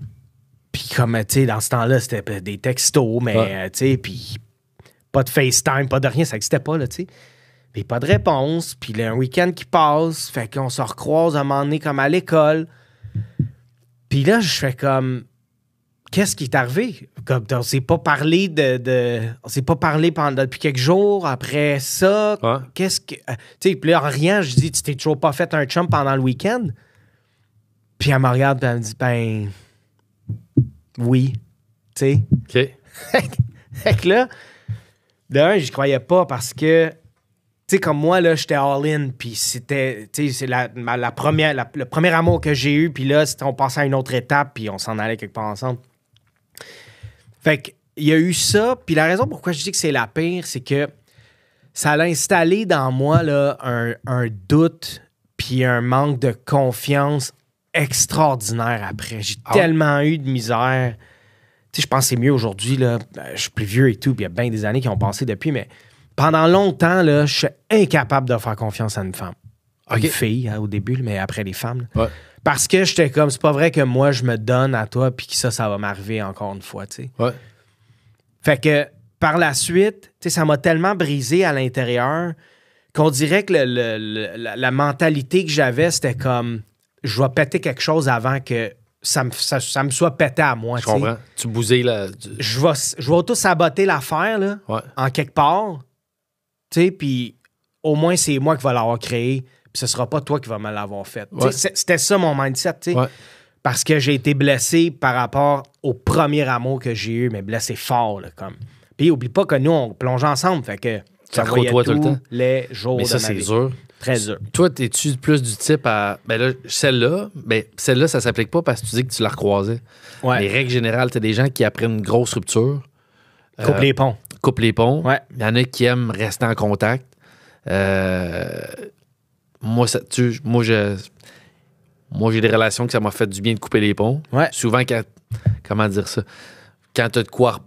Puis comme, tu sais, dans ce temps-là, c'était des textos, mais, tu sais, puis pas de FaceTime, pas de rien, ça n'existait pas, là, tu sais. Puis pas de réponse, puis là, un week-end qui passe, fait qu'on se recroise à un moment donné comme à l'école. Puis là, je fais comme... Qu'est-ce qui est arrivé? Comme, on s'est pas parlé on s'est pas parlé depuis quelques jours. Après ça, qu'est-ce que... tu sais, puis là, en rien, je dis, tu t'es toujours pas fait un chum pendant le week-end? Puis elle me regarde, puis elle me dit, ben... Oui. Tu sais? OK. Fait que là, d'un, j'y croyais pas parce que... Tu sais, comme moi, là, j'étais all-in, puis c'était... Tu sais, c'est le premier amour que j'ai eu, puis là, on passait à une autre étape, puis on s'en allait quelque part ensemble. Fait qu'il y a eu ça, puis la raison pourquoi je dis que c'est la pire, c'est que ça a installé dans moi là, un doute puis un manque de confiance extraordinaire après. J'ai tellement eu de misère. Tu sais, je pense que c'est mieux aujourd'hui, là. Je suis plus vieux et tout, puis il y a bien des années qui ont passé depuis, mais pendant longtemps, là, je suis incapable de faire confiance à une femme. Une fille, hein, au début, mais après les femmes. Ouais. Parce que j'étais comme, c'est pas vrai que moi, je me donne à toi puis que ça va m'arriver encore une fois, tu sais. Ouais. Fait que, par la suite, tu sais, ça m'a tellement brisé à l'intérieur qu'on dirait que la mentalité que j'avais, c'était comme, je vais péter quelque chose avant que ça me soit pété à moi, je comprends. Tu bousais là. Je vais auto-saboter l'affaire, là, en quelque part, tu sais, puis au moins, c'est moi qui vais l'avoir créé. Ce sera pas toi qui vas me l'avoir fait. Ouais. C'était ça mon mindset, tu sais. Ouais. Parce que j'ai été blessé par rapport au premier amour que j'ai eu, mais blessé fort, là, comme. Puis oublie pas que nous, on plonge ensemble, fait que ça côtoie tout le temps. Les jours mais ça, c'est dur. Très dur. Toi, es-tu plus du type à... Ben là, celle-là, ça s'applique pas parce que tu dis que tu la recroisais. Ouais. Les règles générales, t'as des gens qui, après une grosse rupture... Coupent les ponts. Coupent les ponts. Ouais. Il y en a qui aiment rester en contact. Moi, j'ai des relations que ça m'a fait du bien de couper les ponts. Ouais. Souvent, comment dire ça? Quand t'as de quoi...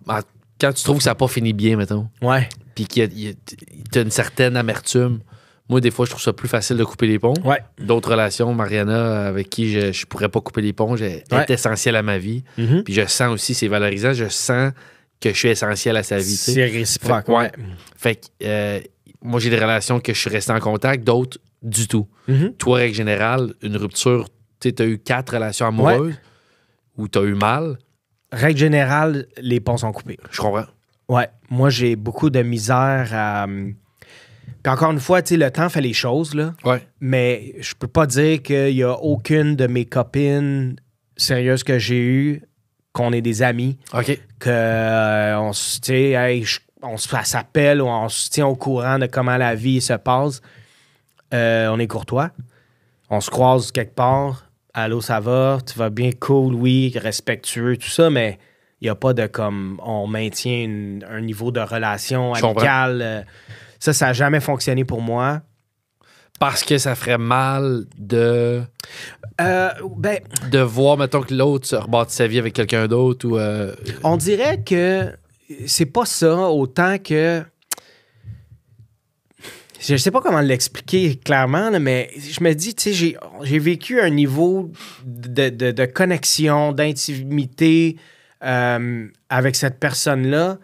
Quand tu trouves que ça n'a pas fini bien, mettons. Ouais. Puis qu'il y a une certaine amertume. Moi, des fois, je trouve ça plus facile de couper les ponts. Ouais. D'autres relations, Mariana, avec qui je pourrais pas couper les ponts, est essentielle à ma vie. Mm-hmm. Puis je sens aussi, c'est valorisant, je sens que je suis essentiel à sa vie. C'est réciproque, ouais. Fait que moi, j'ai des relations que je suis resté en contact, d'autres, du tout. Mm-hmm. Toi, règle générale, une rupture, tu as eu 4 relations amoureuses où tu as eu mal. Règle générale, les ponts sont coupés. Je comprends. Ouais. Moi, j'ai beaucoup de misère à... Puis encore une fois, tu sais, le temps fait les choses, là. Ouais. Mais je peux pas dire qu'il y a aucune de mes copines sérieuses que j'ai eues qu'on est des amis. OK. On se, tu sais, hey, on s'appelle ou on se tient au courant de comment la vie se passe. On est courtois. On se croise quelque part. Allô, ça va? Tu vas bien? Cool, oui, respectueux, tout ça, mais il n'y a pas de comme on maintient un niveau de relation amicale. Ça n'a jamais fonctionné pour moi. Parce que ça ferait mal de voir, mettons, que l'autre se rebâtit sa vie avec quelqu'un d'autre ou... On dirait que c'est pas ça autant que... Je sais pas comment l'expliquer clairement, là, mais je me dis, tu sais, j'ai vécu un niveau de connexion, d'intimité avec cette personne-là.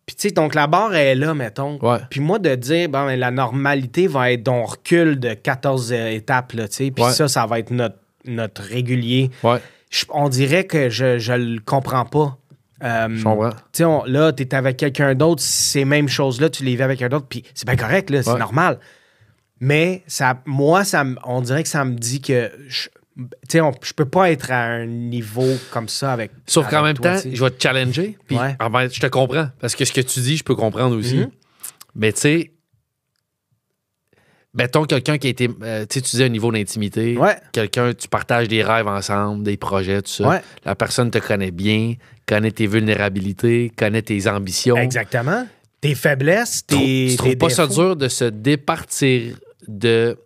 Puis, tu sais, donc la barre est là, mettons. Ouais. Puis moi, de dire, bon, la normalité va être on recule de 14 étapes, là, tu sais. Puis ça va être notre régulier. Ouais. On dirait que je le comprends pas. Je comprends. Tu sais, là, t'es avec quelqu'un d'autre, ces mêmes choses-là, tu les vis avec quelqu'un d'autre, puis c'est bien correct, là, c'est normal. Mais on dirait que ça me dit que je peux pas être à un niveau comme ça avec. Sauf qu'en même temps, t'sais. je vais te challenger. Puis je te comprends. Parce que ce que tu dis, je peux comprendre aussi. Mm-hmm. Mais tu sais, mettons quelqu'un qui a été. Tu disais un niveau d'intimité. Ouais. Quelqu'un, tu partages des rêves ensemble, des projets, tout ça. Ouais. La personne te connaît bien, connaît tes vulnérabilités, connaît tes ambitions. Exactement. Tes faiblesses, tes. Tu trouves pas ça défauts. dur de se départir de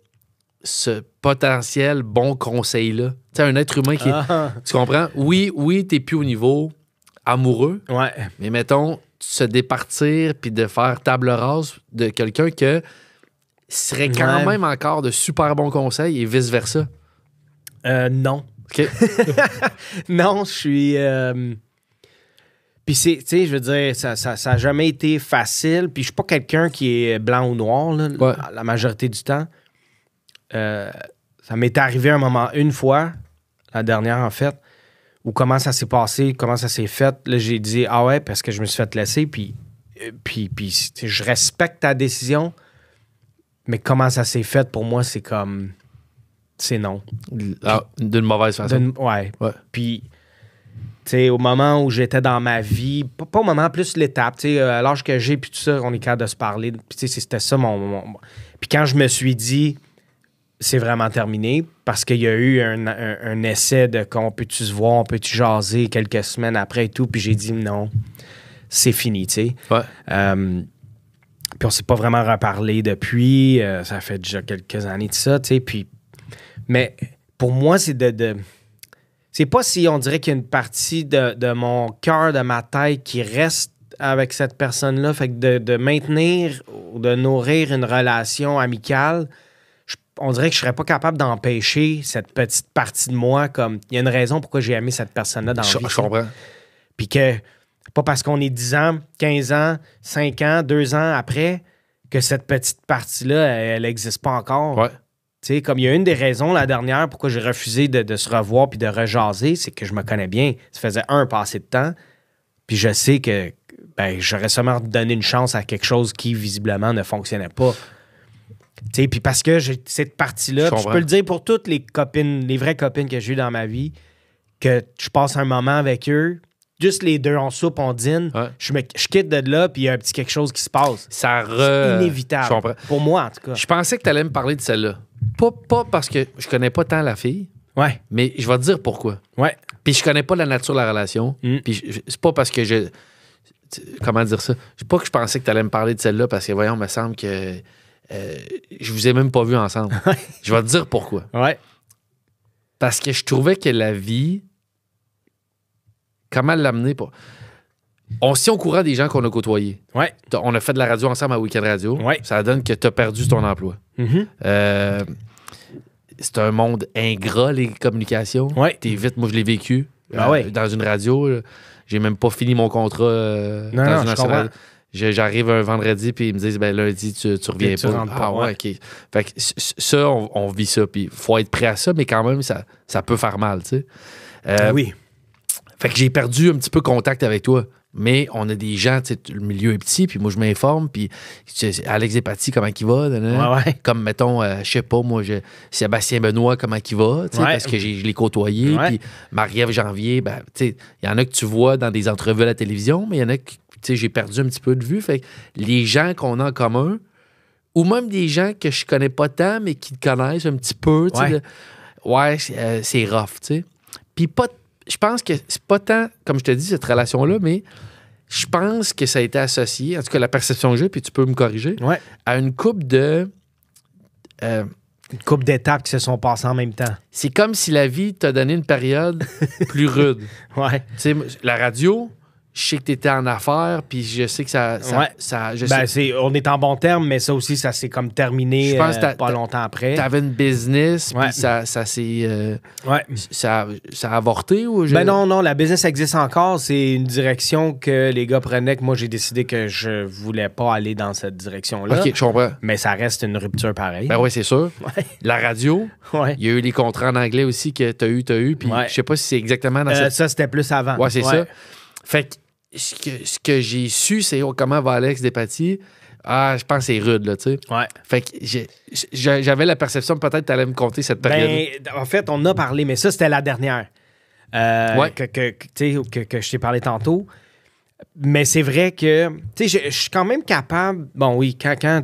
ce potentiel bon conseil-là? Tu sais, un être humain qui. Tu comprends? Oui, t'es plus au niveau amoureux. Ouais. Mais mettons, se départir puis de faire table rase de quelqu'un que serait quand même encore de super bons conseils et vice-versa. Non. OK? Non, je suis. Puis, tu sais, je veux dire, ça a jamais été facile. Puis, je suis pas quelqu'un qui est blanc ou noir, là, la majorité du temps. Ça m'est arrivé une fois, la dernière, en fait, où comment ça s'est passé, comment ça s'est fait. Là, j'ai dit, ah ouais, parce que je me suis fait laisser. Puis je respecte ta décision, mais comment ça s'est fait, pour moi, c'est comme. C'est non. D'une mauvaise façon. Ouais. Puis. T'sais, au moment où j'étais dans ma vie, pas au moment, plus l'étape, à l'âge que j'ai, puis tout ça, on est capable de se parler. Puis c'était ça mon... Puis quand je me suis dit, c'est vraiment terminé, parce qu'il y a eu un essai de qu'on peut-tu se voir, on peut-tu jaser quelques semaines après et tout, puis j'ai dit non, c'est fini, tu sais. Ouais. Puis on s'est pas vraiment reparlé depuis, ça fait déjà quelques années de ça, tu sais, puis... Mais pour moi, c'est c'est pas si on dirait qu'il y a une partie de mon cœur, de ma tête qui reste avec cette personne-là. Fait que de maintenir ou de nourrir une relation amicale, on dirait que je serais pas capable d'empêcher cette petite partie de moi. Comme il y a une raison pourquoi j'ai aimé cette personne-là dans la vie. Je comprends. Puis que pas parce qu'on est 10 ans, 15 ans, 5 ans, 2 ans après que cette petite partie-là, elle n'existe pas encore. Ouais. Tu sais, comme il y a une des raisons, la dernière, pourquoi j'ai refusé de se revoir puis de rejaser, c'est que je me connais bien. Ça faisait passé de temps, puis je sais que j'aurais sûrement donné une chance à quelque chose qui, visiblement, ne fonctionnait pas. Tu sais, puis parce que j'ai cette partie-là, je peux le dire pour toutes les copines, les vraies copines que j'ai eues dans ma vie, que je passe un moment avec eux, juste les deux, on soupe, on dîne, je quitte de là, puis il y a un petit quelque chose qui se passe. C'est inévitable. Pour moi, en tout cas. Je pensais que tu allais me parler de celle-là. Pas parce que je connais pas tant la fille, mais je vais te dire pourquoi. Ouais. Puis je connais pas la nature de la relation. Puis c'est pas parce que comment dire ça? C'est pas que je pensais que tu allais me parler de celle-là parce que, voyons, il me semble que je vous ai même pas vus ensemble. Je vais te dire pourquoi. Ouais. Parce que je trouvais que la vie... Comment l'amener? On se tient au courant des gens qu'on a côtoyés. Ouais. On a fait de la radio ensemble à Week-end Radio. Ouais. Ça donne que tu as perdu ton emploi. Mm-hmm. C'est un monde ingrat, les communications. Ouais. T'es vite, moi je l'ai vécu. Ouais. Dans une radio, là. J'ai même pas fini mon contrat dans une radio. J'arrive un vendredi, puis ils me disent, lundi, tu reviens tu pas. rentres pas, ouais, OK. Fait que ça, on vit ça. Puis il faut être prêt à ça, mais quand même, ça peut faire mal, tu sais. Oui. Fait que j'ai perdu un petit peu contact avec toi. Mais on a des gens, tu sais, le milieu est petit, puis moi, je m'informe, puis Alex Despatie, comment il va? Ouais. Comme, mettons, je sais pas, moi, Sébastien Benoît, comment il va? Parce que je l'ai côtoyé, puis Marie-Ève Janvier, tu sais, il y en a que tu vois dans des entrevues à la télévision, mais il y en a que, tu sais, j'ai perdu un petit peu de vue. Fait que les gens qu'on a en commun, ou même des gens que je connais pas tant, mais qui te connaissent un petit peu, tu sais, c'est rough, tu sais. Puis je pense que c'est pas tant, comme je te dis, cette relation-là, mais je pense que ça a été associé, en tout cas la perception que j'ai, puis tu peux me corriger, à une couple de Une couple d'étapes qui se sont passées en même temps. C'est comme si la vie t'a donné une période plus rude. Ouais. Tu sais, la radio, je sais que tu étais en affaires, puis je sais que on est en bon terme, mais ça aussi, ça s'est comme terminé je pense pas longtemps après. T'avais une business, puis ça s'est... ça a avorté ou... Non, la business existe encore. C'est une direction que les gars prenaient, que moi, j'ai décidé que je voulais pas aller dans cette direction-là. OK, je comprends. Mais ça reste une rupture pareille. Ben oui, c'est sûr. Ouais. La radio, il y a eu les contrats en anglais aussi que t'as eu, puis je sais pas si c'est exactement dans cette... Ça, c'était plus avant. Ouais, c'est ça. Fait que ce que j'ai su, c'est comment va Alex Despatie. Je pense que c'est rude, là, tu sais. Ouais. Fait que j'avais la perception que peut-être tu allais me compter cette période. En fait, on en a parlé, mais ça, c'était la dernière. Que je t'ai parlé tantôt. Mais c'est vrai que, tu sais, je suis quand même capable... Bon, oui, quand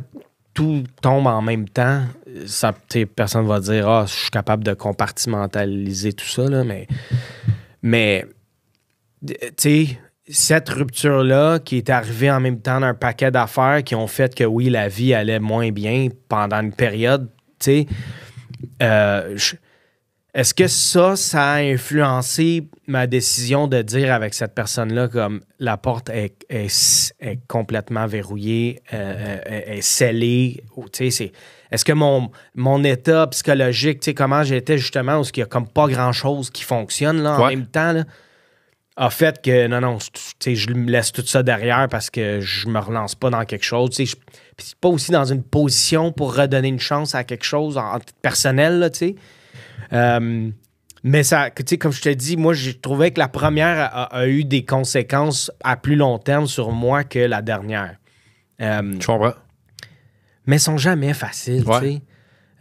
tout tombe en même temps, ça, personne va dire « je suis capable de compartimentaliser tout ça, là, mais tu sais... Cette rupture-là qui est arrivée en même temps d'un paquet d'affaires qui ont fait que, oui, la vie allait moins bien pendant une période, tu sais, est-ce que ça a influencé ma décision de dire avec cette personne-là comme la porte est complètement verrouillée, est scellée, tu sais, est-ce que mon état psychologique, tu sais, comment j'étais justement, où il n'y a comme pas grand-chose qui fonctionne là, en même temps, là, a fait que, non, je me laisse tout ça derrière parce que je me relance pas dans quelque chose. Je suis pas aussi dans une position pour redonner une chance à quelque chose en personnel, là, tu sais. Mais ça, tu sais, comme je te dis, moi, j'ai trouvé que la première a eu des conséquences à plus long terme sur moi que la dernière. Je comprends. Mais elles sont jamais faciles, tu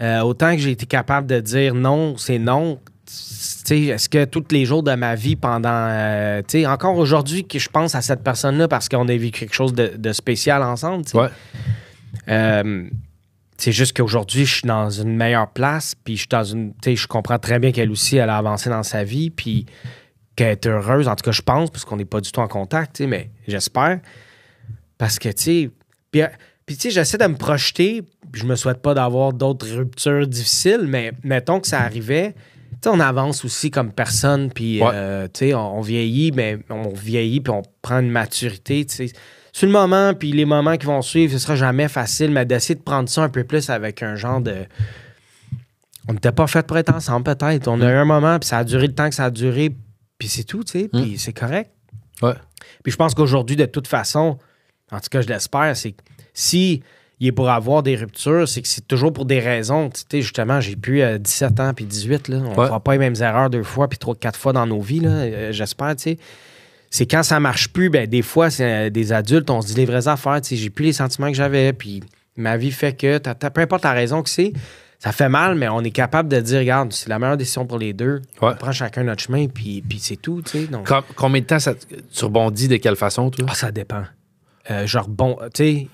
sais. Autant que j'ai été capable de dire non, c'est non. T'sais, est-ce que tous les jours de ma vie pendant... encore aujourd'hui que je pense à cette personne-là parce qu'on a vécu quelque chose de spécial ensemble. C'est juste qu'aujourd'hui, je suis dans une meilleure place, puis je suis dans une... Je comprends très bien qu'elle aussi, elle a avancé dans sa vie, puis qu'elle est heureuse. En tout cas, je pense, parce qu'on n'est pas du tout en contact, mais j'espère. Parce que, tu sais... Puis, tu sais, j'essaie de me projeter, puis je me souhaite pas d'avoir d'autres ruptures difficiles, mais mettons que ça arrivait... Tu sais, on avance aussi comme personne, puis tu sais, on vieillit, mais on vieillit, puis on prend une maturité, tu sais. Sur le moment, puis les moments qui vont suivre, ce sera jamais facile, mais d'essayer de prendre ça un peu plus avec un genre de... On n'était pas fait pour être ensemble, peut-être. On a eu un moment, puis ça a duré le temps que ça a duré, puis c'est tout, tu sais, puis c'est correct. Ouais. Puis je pense qu'aujourd'hui, de toute façon, en tout cas, je l'espère, c'est que si... il est pour avoir des ruptures, c'est que c'est toujours pour des raisons. Tu sais, justement, j'ai plus 17 ans puis 18, là. On ne fera pas les mêmes erreurs 2 fois puis 3, 4 fois dans nos vies, là, j'espère, tu sais. C'est quand ça marche plus, ben des fois, c'est des adultes, on se dit les vraies affaires, tu sais, j'ai plus les sentiments que j'avais, puis ma vie fait que, peu importe la raison que c'est, ça fait mal, mais on est capable de dire, regarde, c'est la meilleure décision pour les deux, on prend chacun notre chemin, puis c'est tout, tu sais. Donc... Combien de temps tu rebondis, de quelle façon, toi? Ça dépend. Tu sais...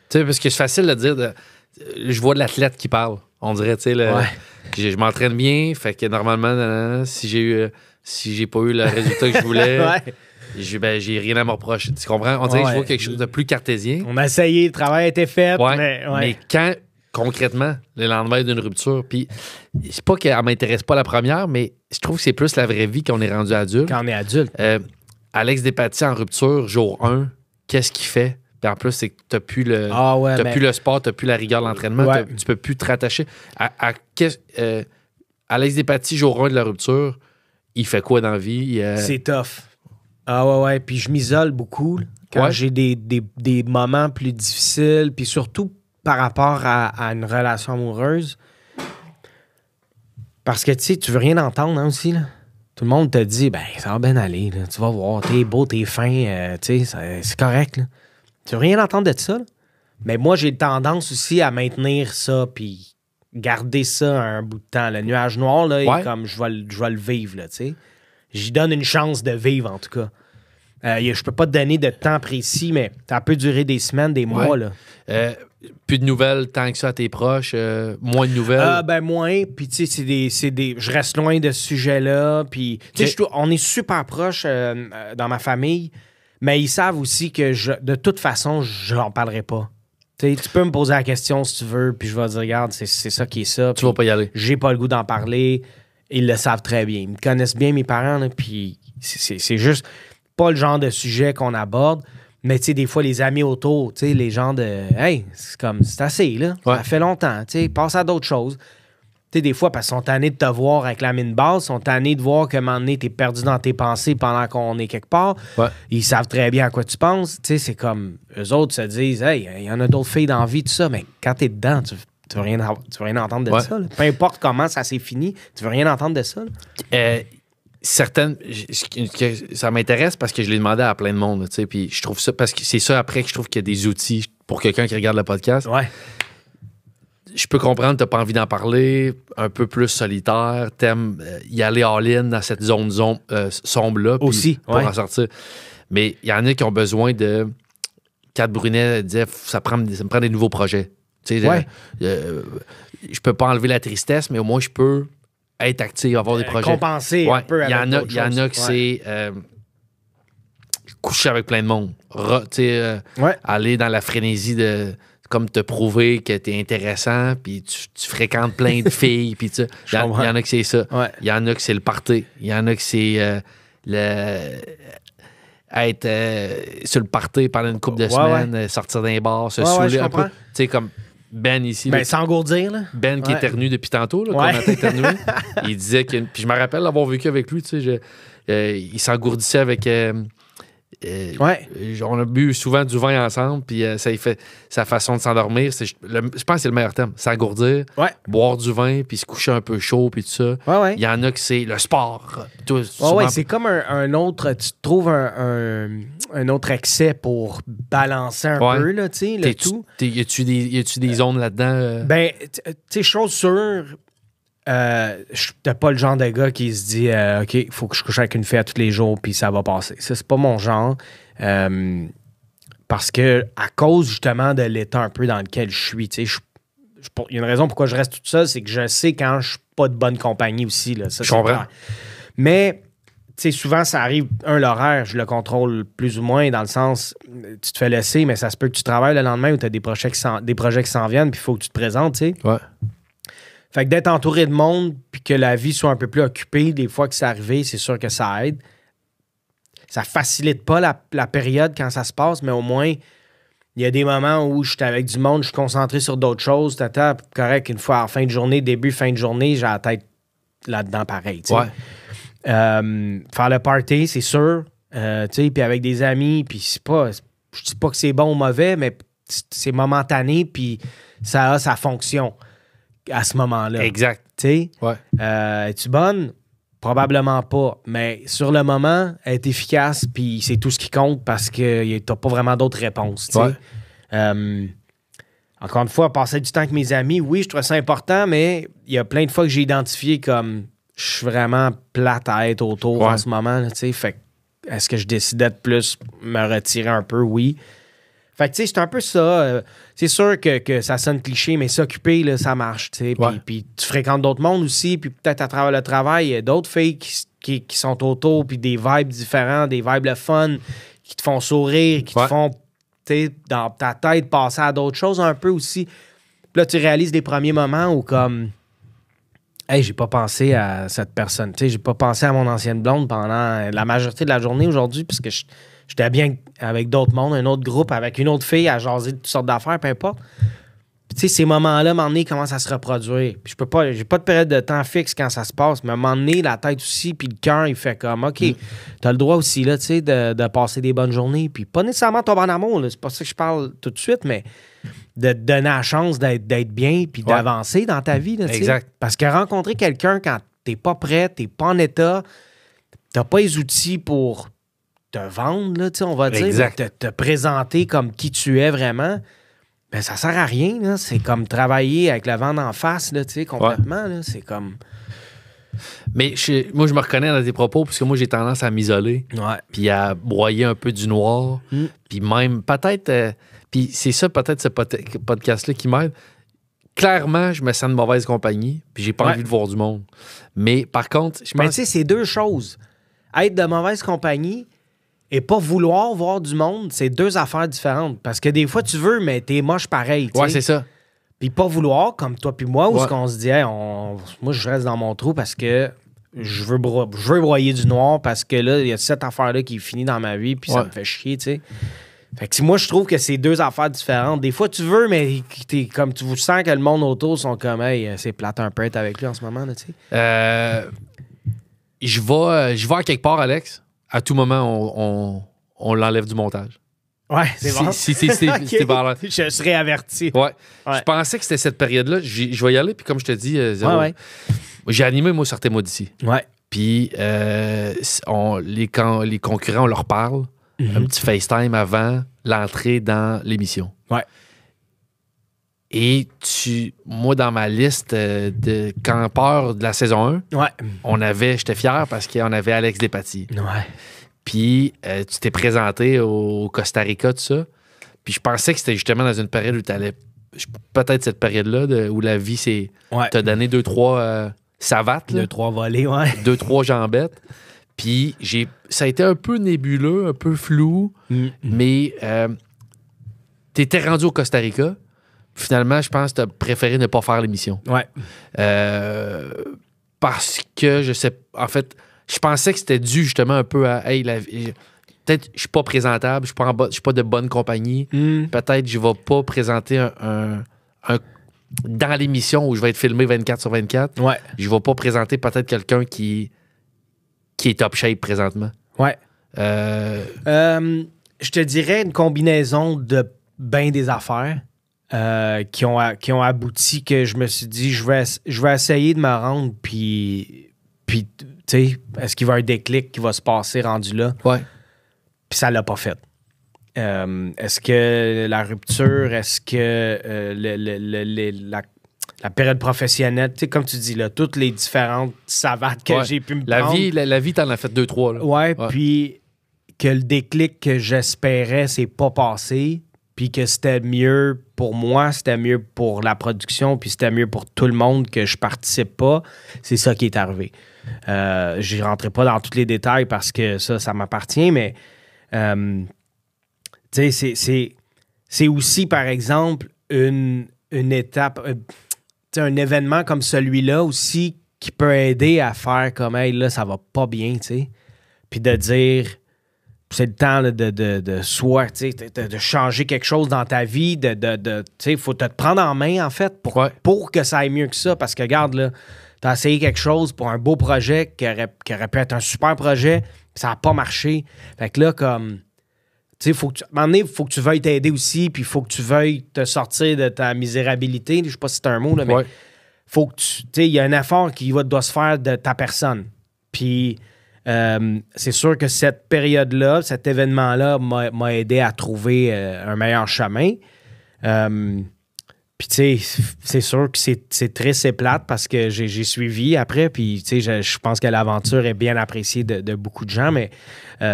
Tu sais, parce que c'est facile de dire... je vois de l'athlète qui parle. On dirait, tu sais, je m'entraîne bien, fait que normalement, si j'ai pas eu le résultat que je voulais, j'ai rien à me reprocher. Tu comprends? On dirait que je vois quelque chose de plus cartésien. On a essayé, le travail a été fait. Mais quand, concrètement, le lendemain d'une rupture, puis c'est pas qu'elle m'intéresse pas la première, mais je trouve que c'est plus la vraie vie qu'on est rendu adulte. Quand on est adulte. Alex Despatie en rupture, jour 1, qu'est-ce qu'il fait? Puis en plus, c'est que t'as plus le plus le sport, t'as plus la rigueur de l'entraînement, tu peux plus te rattacher. Alex Despatie, jour 1 de la rupture, il fait quoi dans la vie? C'est tough. Ouais. Puis je m'isole beaucoup quand j'ai des moments plus difficiles, puis surtout par rapport à une relation amoureuse. Parce que, tu sais, tu veux rien entendre aussi, là. Tout le monde te dit, ben, ça va bien aller, là. Tu vas voir, t'es beau, t'es fin, tu sais, c'est correct, là. Tu veux rien entendre de ça, là. Mais moi, j'ai tendance aussi à maintenir ça, puis garder ça un bout de temps. Le nuage noir, là, est comme je vais le vivre, là, tu sais. J'y donne une chance de vivre, en tout cas. Je peux pas te donner de temps précis, mais ça peut durer des semaines, des mois, là. Plus de nouvelles tant que ça à tes proches, moins de nouvelles? Moins. Puis, tu sais, je reste loin de ce sujet-là. Puis, tu sais, on est super proches dans ma famille, mais ils savent aussi que de toute façon, je n'en parlerai pas. Tu peux me poser la question si tu veux, puis je vais dire, regarde, c'est ça qui est ça. Tu vas pas y aller. J'ai pas le goût d'en parler. Ils le savent très bien. Ils me connaissent bien, mes parents, là, puis c'est juste pas le genre de sujet qu'on aborde. Mais tu sais, des fois, les amis autour, tu sais, les gens de hey, c'est assez, là. Ouais. Ça fait longtemps, tu sais, passe à d'autres choses. Tu sais, des fois, parce qu'ils sont tannés de te voir avec la mine basse, ils sont tannés de voir qu'à un moment donné, t'es perdu dans tes pensées pendant qu'on est quelque part. Ouais. Ils savent très bien à quoi tu penses. Tu sais, c'est comme eux autres se disent, hey, il y en a d'autres filles dans la vie, tout ça. Mais quand t'es dedans, tu veux rien entendre de ça. Là. Peu importe comment ça s'est fini, tu veux rien entendre de ça. Certaines, ça m'intéresse parce que je l'ai demandé à plein de monde, tu sais, puis je trouve ça, parce que c'est ça après que je trouve qu'il y a des outils pour quelqu'un qui regarde le podcast. Ouais. Je peux comprendre, t'as pas envie d'en parler, un peu plus solitaire, t'aimes y aller all-in dans cette zone sombre-là. Aussi, pour en sortir. Mais il y en a qui ont besoin de... Kat Brunet disait, ça me prend des nouveaux projets. Tu sais, je peux pas enlever la tristesse, mais au moins je peux être actif, avoir des projets. Compenser un peu avec d'autres choses. Il y en a que c'est coucher avec plein de monde. Aller dans la frénésie de comme te prouver que t'es intéressant, puis tu fréquentes plein de filles, puis il y en a que c'est ça. Il y en a que c'est le party. Il y en a que c'est être sur le party pendant une couple de semaines, sortir d'un bar, se saouler un peu. Tu sais, comme Ben ici. Ben, s'engourdir, là. Ben qui éternue depuis tantôt, là, qu'on a éternué. Il disait que. Puis je me rappelle l'avoir vécu avec lui, tu sais. Il s'engourdissait avec. On a bu souvent du vin ensemble, puis ça y fait sa façon de s'endormir. Je pense que c'est le meilleur terme. S'engourdir, boire du vin, puis se coucher un peu chaud, puis tout ça. Il y en a que c'est le sport. C'est comme un autre. Tu trouves un autre excès pour balancer un peu, là, tu sais, le tout. Y a-tu des zones là-dedans? Ben, tu sais, chose sûre. T'es pas le genre de gars qui se dit OK, il faut que je couche avec une fille à tous les jours puis ça va passer. Ça, c'est pas mon genre. Parce que à cause justement de l'état un peu dans lequel je suis, tu sais, il y a une raison pourquoi je reste toute seule, c'est que je sais quand je suis pas de bonne compagnie aussi. Là, ça, je comprends. Clair. Mais tu sais, souvent, ça arrive, l'horaire, je le contrôle plus ou moins dans le sens, tu te fais laisser, mais ça se peut que tu travailles le lendemain ou tu as des projets qui s'en viennent puis il faut que tu te présentes, tu sais. Ouais. Fait que d'être entouré de monde puis que la vie soit un peu plus occupée, des fois que c'est arrivé, c'est sûr que ça aide. Ça facilite pas la période quand ça se passe, mais au moins, il y a des moments où je suis avec du monde, je suis concentré sur d'autres choses. T'attends, correct, une fois en fin de journée, début, fin de journée, j'ai la tête là-dedans pareil. T'sais. Faire le party, c'est sûr. Puis avec des amis, puis c'est pas... Je dis pas que c'est bon ou mauvais, mais c'est momentané, puis ça a sa fonction à ce moment-là. Exact. Tu sais, es-tu bonne? Probablement pas. Mais sur le moment, elle est efficace, puis c'est tout ce qui compte parce que t'as pas vraiment d'autres réponses. Tu sais. Encore une fois, passer du temps avec mes amis, oui, je trouve ça important, mais il y a plein de fois que j'ai identifié comme je suis vraiment plate à être autour en ce moment. Tu sais, fait est-ce que je décidais de plus me retirer un peu? Oui. Fait que, tu sais, c'est un peu ça. C'est sûr que ça sonne cliché, mais s'occuper, là, ça marche, tu sais. Puis tu fréquentes d'autres mondes aussi, puis peut-être à travers le travail, il y a d'autres filles qui sont autour, puis des vibes différents, des vibes le fun, qui te font sourire, qui te font, tu sais, dans ta tête, passer à d'autres choses un peu aussi. Puis là, tu réalises des premiers moments où, comme, hey, j'ai pas pensé à cette personne, tu sais, j'ai pas pensé à mon ancienne blonde pendant la majorité de la journée aujourd'hui, puisque j'étais bien avec d'autres mondes, un autre groupe, avec une autre fille à jaser de toutes sortes d'affaires, peu importe. Puis, tu sais, ces moments-là, à un moment donné, commencent à se reproduire. Puis, j'ai pas de période de temps fixe quand ça se passe, mais à un moment donné, la tête aussi, puis le cœur, il fait comme, OK, t'as le droit aussi, là, tu sais, de passer des bonnes journées. Puis, pas nécessairement tomber en amour, là, c'est pas ça que je parle tout de suite, mais de te donner la chance d'être bien, puis d'avancer dans ta vie, là, tu sais. Exact. Parce que rencontrer quelqu'un quand t'es pas prêt, t'es pas en état, t'as pas les outils pour te vendre, là, on va dire, te présenter comme qui tu es vraiment, ben ça sert à rien. Là. C'est comme travailler avec le vent d'en face, là, complètement. Là, c'est comme... Mais moi, je me reconnais dans tes propos, parce que moi, j'ai tendance à m'isoler, puis à broyer un peu du noir, puis même peut-être... puis c'est ça, peut-être, ce podcast-là qui m'aide. Clairement, je me sens de mauvaise compagnie, puis j'ai pas envie de voir du monde. Mais par contre, je pense... Mais tu sais, c'est deux choses. Être de mauvaise compagnie et pas vouloir voir du monde, c'est deux affaires différentes. Parce que des fois, tu veux, mais t'es moche pareil. Ouais, c'est ça. Puis pas vouloir, comme toi puis moi, où ce qu'on se dit, hey, moi, je reste dans mon trou parce que je veux broyer du noir parce que là, il y a cette affaire-là qui est finie dans ma vie, puis ça me fait chier, tu sais. Fait que moi, je trouve que c'est deux affaires différentes. Des fois, tu veux, mais comme tu sens que le monde autour sont comme, hey, c'est plate un peu être avec lui en ce moment, tu sais. Je vais à quelque part, Alex. À tout moment, on l'enlève du montage. Ouais, c'est bon. C'est bon. Je serais averti. Ouais. Je pensais que c'était cette période-là. Je vais y aller, puis comme je te dis, j'ai animé, moi, Sortez-moi d'ici. Ouais. Puis les concurrents, on leur parle. Un petit FaceTime avant l'entrée dans l'émission. Ouais. Et moi, dans ma liste de campeurs de la saison 1, j'étais fier parce qu'on avait Alex Despatie. Ouais. Puis tu t'es présenté au Costa Rica, tout ça. Puis je pensais que c'était justement dans une période où tu allais. Peut-être cette période-là où la vie t'a donné 2-3 savates. 2-3 volets, ouais. 2-3 jambettes. Puis ça a été un peu nébuleux, un peu flou, mais t'étais rendu au Costa Rica. Finalement, je pense que t'as préféré ne pas faire l'émission. Ouais. Parce que en fait, je pensais que c'était dû justement un peu à peut-être je suis pas présentable, je suis pas de bonne compagnie. Peut-être je vais pas présenter un dans l'émission où je vais être filmé 24/24. Ouais. Je vais pas présenter peut-être quelqu'un qui est top shape présentement. Ouais. Je te dirais une combinaison de bien des affaires qui ont abouti que je me suis dit, je vais essayer de me rendre, puis tu sais, est-ce qu'il va y avoir un déclic qui va se passer rendu là? Ouais. Puis ça l'a pas fait. Est-ce que la rupture, est-ce que la période professionnelle, tu sais, comme tu dis, là, toutes les différentes savates que j'ai pu me prendre. La vie, t'en as fait 2-3. Ouais, puis que le déclic que j'espérais, c'est pas passé, puis que c'était mieux pour moi, c'était mieux pour la production, puis c'était mieux pour tout le monde que je participe pas. C'est ça qui est arrivé. Je rentrerai pas dans tous les détails parce que ça m'appartient, mais tu sais, c'est aussi, par exemple, une étape, un événement comme celui-là aussi qui peut aider à faire comme, hey, là, ça va pas bien, tu sais. Puis de dire, c'est le temps là, de soi, tu sais, de changer quelque chose dans ta vie, tu sais, il faut te prendre en main, en fait, pour que ça aille mieux que ça. Parce que, regarde, là, t'as essayé quelque chose pour un beau projet qui aurait pu être un super projet, puis ça n'a pas marché. Fait que là, comme, tu sais, à un moment donné, il faut que tu veuilles t'aider aussi, puis il faut que tu veuilles te sortir de ta misérabilité. Je sais pas si c'est un mot, là, mais faut que tu sais, il y a un effort qui doit se faire de ta personne. Puis c'est sûr que cette période-là, cet événement-là m'a aidé à trouver un meilleur chemin. Puis, tu sais, c'est sûr que c'est triste et plate parce que j'ai suivi après. Puis, tu sais, je pense que l'aventure est bien appréciée de beaucoup de gens, mais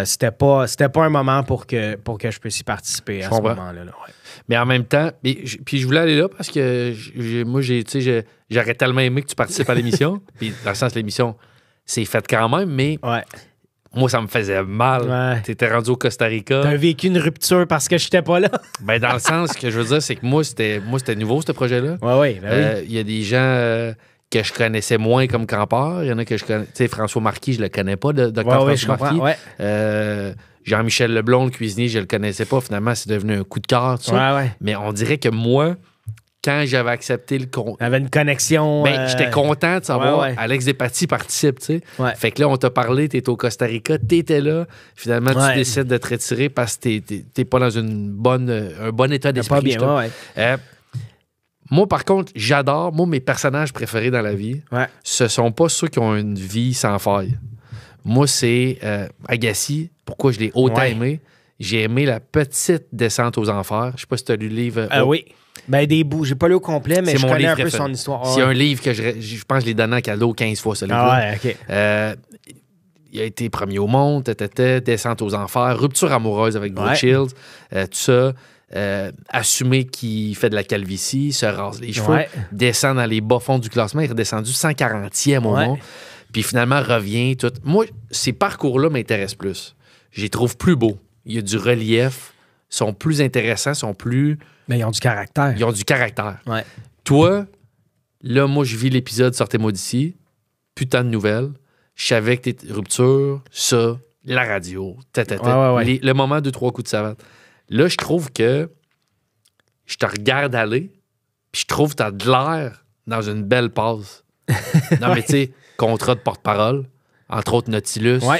c'était pas un moment pour que je puisse y participer à ce moment-là. Là, ouais. Mais en même temps, puis je voulais aller là parce que moi, j'aurais tellement aimé que tu participes à l'émission. Puis, dans le sens, l'émission, c'est fait quand même, mais moi, ça me faisait mal. Ouais. T'étais rendu au Costa Rica. T'as vécu une rupture parce que j'étais pas là. Ben, dans le sens que je veux dire, c'est que moi, c'était nouveau, ce projet-là. Oui. Il y a des gens que je connaissais moins comme campeur. Il y en a que je connais. Tu sais, François Marquis, je le connais pas, Dr. François Marquis. Ouais. Jean-Michel Leblond, le cuisinier, je le connaissais pas. Finalement, c'est devenu un coup de cœur, tout ça. Ouais. Mais on dirait que moi, quand j'avais accepté le contrat. On avait une connexion. J'étais content de savoir Alex Despatie participe, tu sais. Ouais. Fait que là, on t'a parlé, t'es au Costa Rica, t'étais là. Finalement, tu décides de te retirer parce que t'es pas dans un bon état d'esprit. Pas bien, moi, par contre, j'adore. Moi, mes personnages préférés dans la vie, ce sont pas ceux qui ont une vie sans faille. Moi, c'est Agassi. Pourquoi je l'ai autant aimé? J'ai aimé La petite descente aux enfers. Je sais pas si tu as lu le livre. Oui. Ben, des bouts. J'ai pas lu au complet, mais je connais un peu son histoire. C'est un livre que je pense que je l'ai donné en cadeau 15 fois, ce livre. OK. Il a été premier au monde, descente aux enfers, rupture amoureuse avec Brooke Shields, tout ça. Assumer qu'il fait de la calvitie, se rase les cheveux, descend dans les bas-fonds du classement, il est redescendu 140e au monde, puis finalement revient. Tout. Moi, ces parcours-là m'intéressent plus. je les trouve plus beaux. Il y a du relief, sont plus intéressants, sont plus... Mais ils ont du caractère. Ils ont du caractère. Ouais. Toi, là, moi, je vis l'épisode Sortez-moi d'ici, putain de nouvelles. Je savais que t'es rupture, ça, la radio, Ouais. le moment 2-3 coups de savate. Là, je trouve que je te regarde aller, puis je trouve que t'as de l'air dans une belle passe. Non, mais tu sais, contrat de porte-parole, entre autres Nautilus. Oui,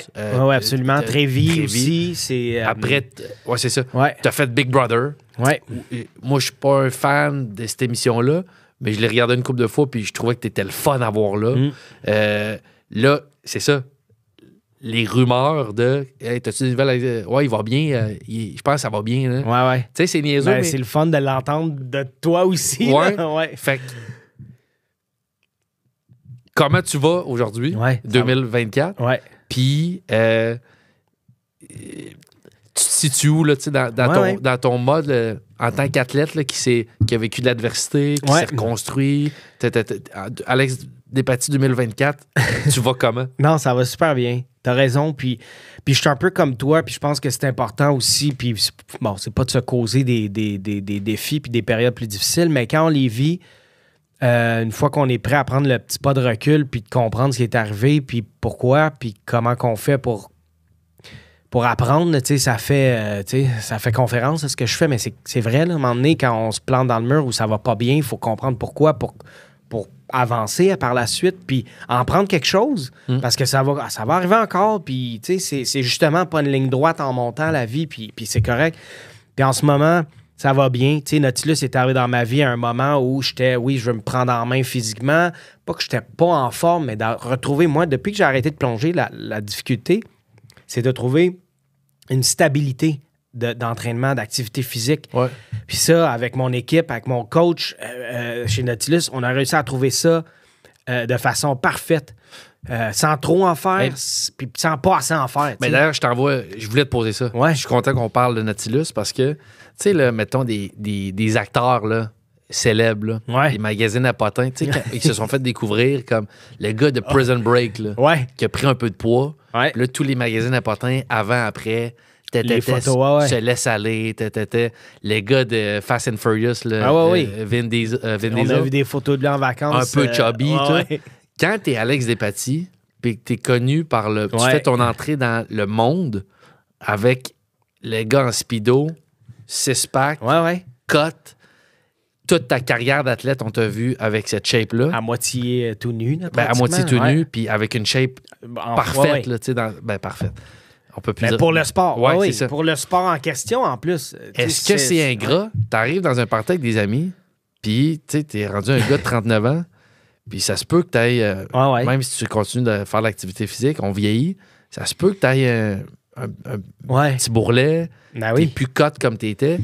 absolument. Trévis aussi. C'est, Après, ouais, c'est ça. Ouais. T'as fait Big Brother. Ouais. Moi, je suis pas un fan de cette émission-là, mais je l'ai regardé une couple de fois, puis je trouvais que t'étais le fun à voir là. Là, c'est ça. Les rumeurs de hey, t'as-tu des nouvelles? Ouais, il va bien. Je pense que ça va bien. Là. Ouais. Tu sais, c'est niaiseux. Ben, mais... C'est le fun de l'entendre de toi aussi. Ouais. Là. Ouais. Fait que, comment tu vas aujourd'hui, 2024? Ouais. Puis, tu te situes où là, dans ton mode en tant qu'athlète là, qui a vécu de l'adversité, qui s'est reconstruit? Alex Despatie 2024, tu vas comment? Non, ça va super bien. T'as raison. Puis je suis un peu comme toi, puis je pense que c'est important aussi. Puis bon, c'est pas de se causer des défis puis des périodes plus difficiles, mais quand on les vit, une fois qu'on est prêt à prendre le petit pas de recul puis de comprendre ce qui est arrivé, puis pourquoi, puis comment qu'on fait pour apprendre, tu sais, ça fait conférence, ce que je fais, mais c'est vrai, là, à un moment donné, quand on se plante dans le mur où ça va pas bien, il faut comprendre pourquoi, pour avancer par la suite, puis en prendre quelque chose, parce que ça va arriver encore, puis tu sais, c'est justement pas une ligne droite en montant la vie, puis c'est correct. Puis en ce moment, ça va bien. Tu sais, Nautilus est arrivé dans ma vie à un moment où je veux me prendre en main physiquement, pas que j'étais pas en forme, mais de retrouver, moi, depuis que j'ai arrêté de plonger, la difficulté, c'est de trouver une stabilité d'entraînement, d'activité physique. Ouais. Puis ça, avec mon équipe, avec mon coach chez Nautilus, on a réussi à trouver ça de façon parfaite, sans trop en faire, puis sans pas assez en faire. Mais d'ailleurs, je voulais te poser ça. Ouais. Je suis content qu'on parle de Nautilus parce que, tu sais, là, mettons des acteurs là, célèbres, là, des magazines à potins, tu sais, ils se sont fait découvrir comme le gars de Prison Break, là, qui a pris un peu de poids. Ouais. Là, tous les magazines à potins, avant, après, les photos, se laisse aller, les gars de Fast and Furious, là, Vin Diesel. On a vu des photos de lui en vacances. Un peu chubby, Quand t'es Alex Despatie, puis que t'es connu par tu fais ton entrée dans le monde avec les gars en speedo, six-pack, cut, toute ta carrière d'athlète, on t'a vu avec cette shape-là. À moitié tout nu. Là, à moitié tout nu, puis avec une shape parfaite. Là, parfaite. On peut plus dire... Pour le sport. C'est ça. Pour le sport en question, en plus. Est-ce que c'est ingrat? T'arrives dans un party avec des amis, puis t'es rendu un gars de 39 ans, puis ça se peut que t'ailles... Même si tu continues de faire l'activité physique, on vieillit, ça se peut que t'ailles un petit bourrelet, t'es plus cut comme t'étais.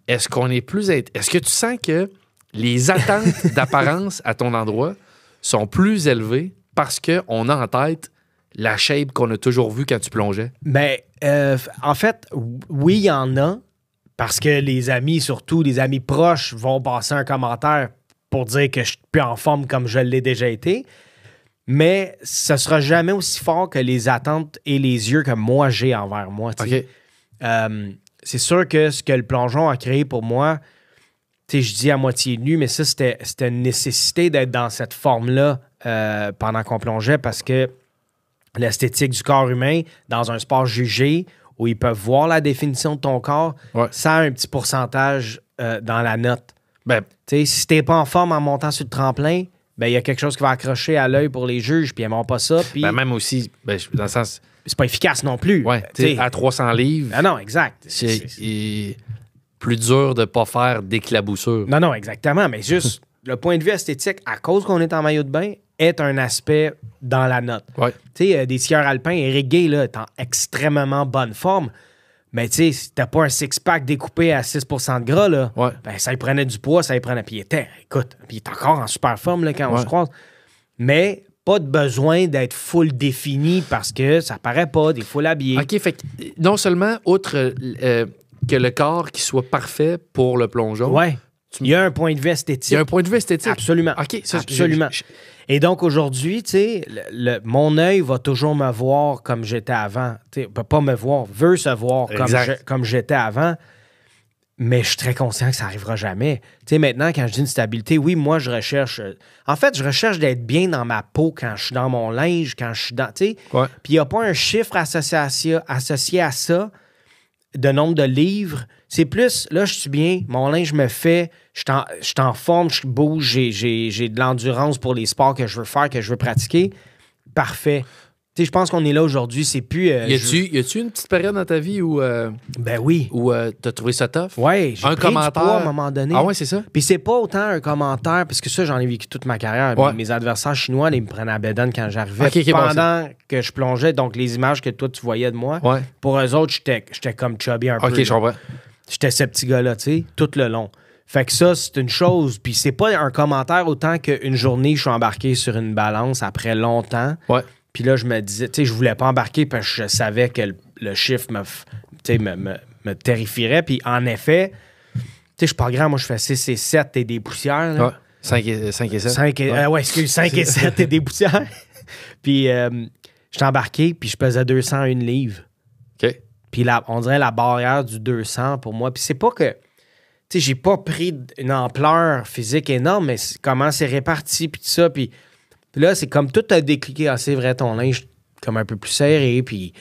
Est-ce qu'on est plus... Est-ce que tu sens que les attentes d'apparence à ton endroit sont plus élevées parce qu'on a en tête la shape qu'on a toujours vue quand tu plongeais? Ben, en fait, oui, il y en a, parce que les amis, surtout les amis proches, vont passer un commentaire pour dire que je suis plus en forme comme je l'ai déjà été. Mais ce sera jamais aussi fort que les attentes et les yeux que moi j'ai envers moi. C'est sûr que ce que le plongeon a créé pour moi, je dis à moitié nu, mais ça, c'était une nécessité d'être dans cette forme-là pendant qu'on plongeait, parce que l'esthétique du corps humain, dans un sport jugé, où ils peuvent voir la définition de ton corps, ça a un petit pourcentage dans la note. Ben, si t'es pas en forme en montant sur le tremplin, ben il y a quelque chose qui va accrocher à l'œil pour les juges, puis ils n'aimeront pas ça. Puis même aussi, dans le sens... C'est pas efficace non plus. À 300 livres... Ah non, exact. C'est plus dur de pas faire d'éclaboussure. Non, exactement. Mais juste, le point de vue esthétique, à cause qu'on est en maillot de bain, est un aspect dans la note. Des skieurs alpins, Eric Gay, là, est en extrêmement bonne forme. Mais tu sais, si t'as pas un six-pack découpé à 6% de gras, là, ben, ça y prenait du poids, ça y prenait... Puis il est encore en super forme là, quand on se croise. Mais pas de besoin d'être full défini parce que ça paraît pas, des full habillés. OK, fait que non seulement, outre que le corps qui soit parfait pour le plongeon, Il y a un point de vue esthétique. Il y a un point de vue esthétique. Absolument. OK, ça, absolument. Et donc, aujourd'hui, tu sais, mon œil va toujours me voir comme j'étais avant. Tu sais, peut pas me voir, veut se voir comme j'étais avant. Mais je suis très conscient que ça n'arrivera jamais. Tu sais, maintenant, quand je dis une stabilité, oui, moi, je recherche... En fait, je recherche d'être bien dans ma peau quand je suis dans mon linge, quand je suis dans... Tu sais, puis il n'y a pas un chiffre associé à ça, de nombre de livres. C'est plus, là, je suis bien, mon linge me fait, je suis en forme, je bouge, j'ai de l'endurance pour les sports que je veux faire, que je veux pratiquer. Parfait. Tu sais, je pense qu'on est là aujourd'hui, c'est plus... y a-tu une petite période dans ta vie où... ben oui. Où t'as trouvé ça tough? Oui, j'ai pris du poids à un moment donné. Ah ouais, c'est ça? Puis c'est pas autant un commentaire, parce que ça, j'en ai vécu toute ma carrière. Ouais. Mes adversaires chinois, ils me prenaient à bédane quand j'arrivais. Okay, pendant que je plongeais, donc les images que toi, tu voyais de moi, pour eux autres, j'étais comme chubby un peu. OK, je comprends. J'étais ce petit gars-là, tu sais, tout le long. Fait que ça, c'est une chose. Puis c'est pas un commentaire autant qu'une journée, je suis embarqué sur une balance après longtemps. Ouais. Puis là, je me disais, tu sais, je voulais pas embarquer parce que je savais que le chiffre me terrifierait. Puis en effet, tu sais, je suis pas grand, moi, je fais 6 et 7 et des poussières. Là. Ouais. 5 et 7. 5 et 7 et des poussières. Puis j'étais embarqué, puis je pesais 201 livres. OK. Puis on dirait la barrière du 200 pour moi. Puis c'est pas que, tu sais, j'ai pas pris une ampleur physique énorme, mais comment c'est réparti, puis tout ça. Puis là, c'est comme tout a décliqué. Ah, c'est vrai, ton linge comme un peu plus serré, puis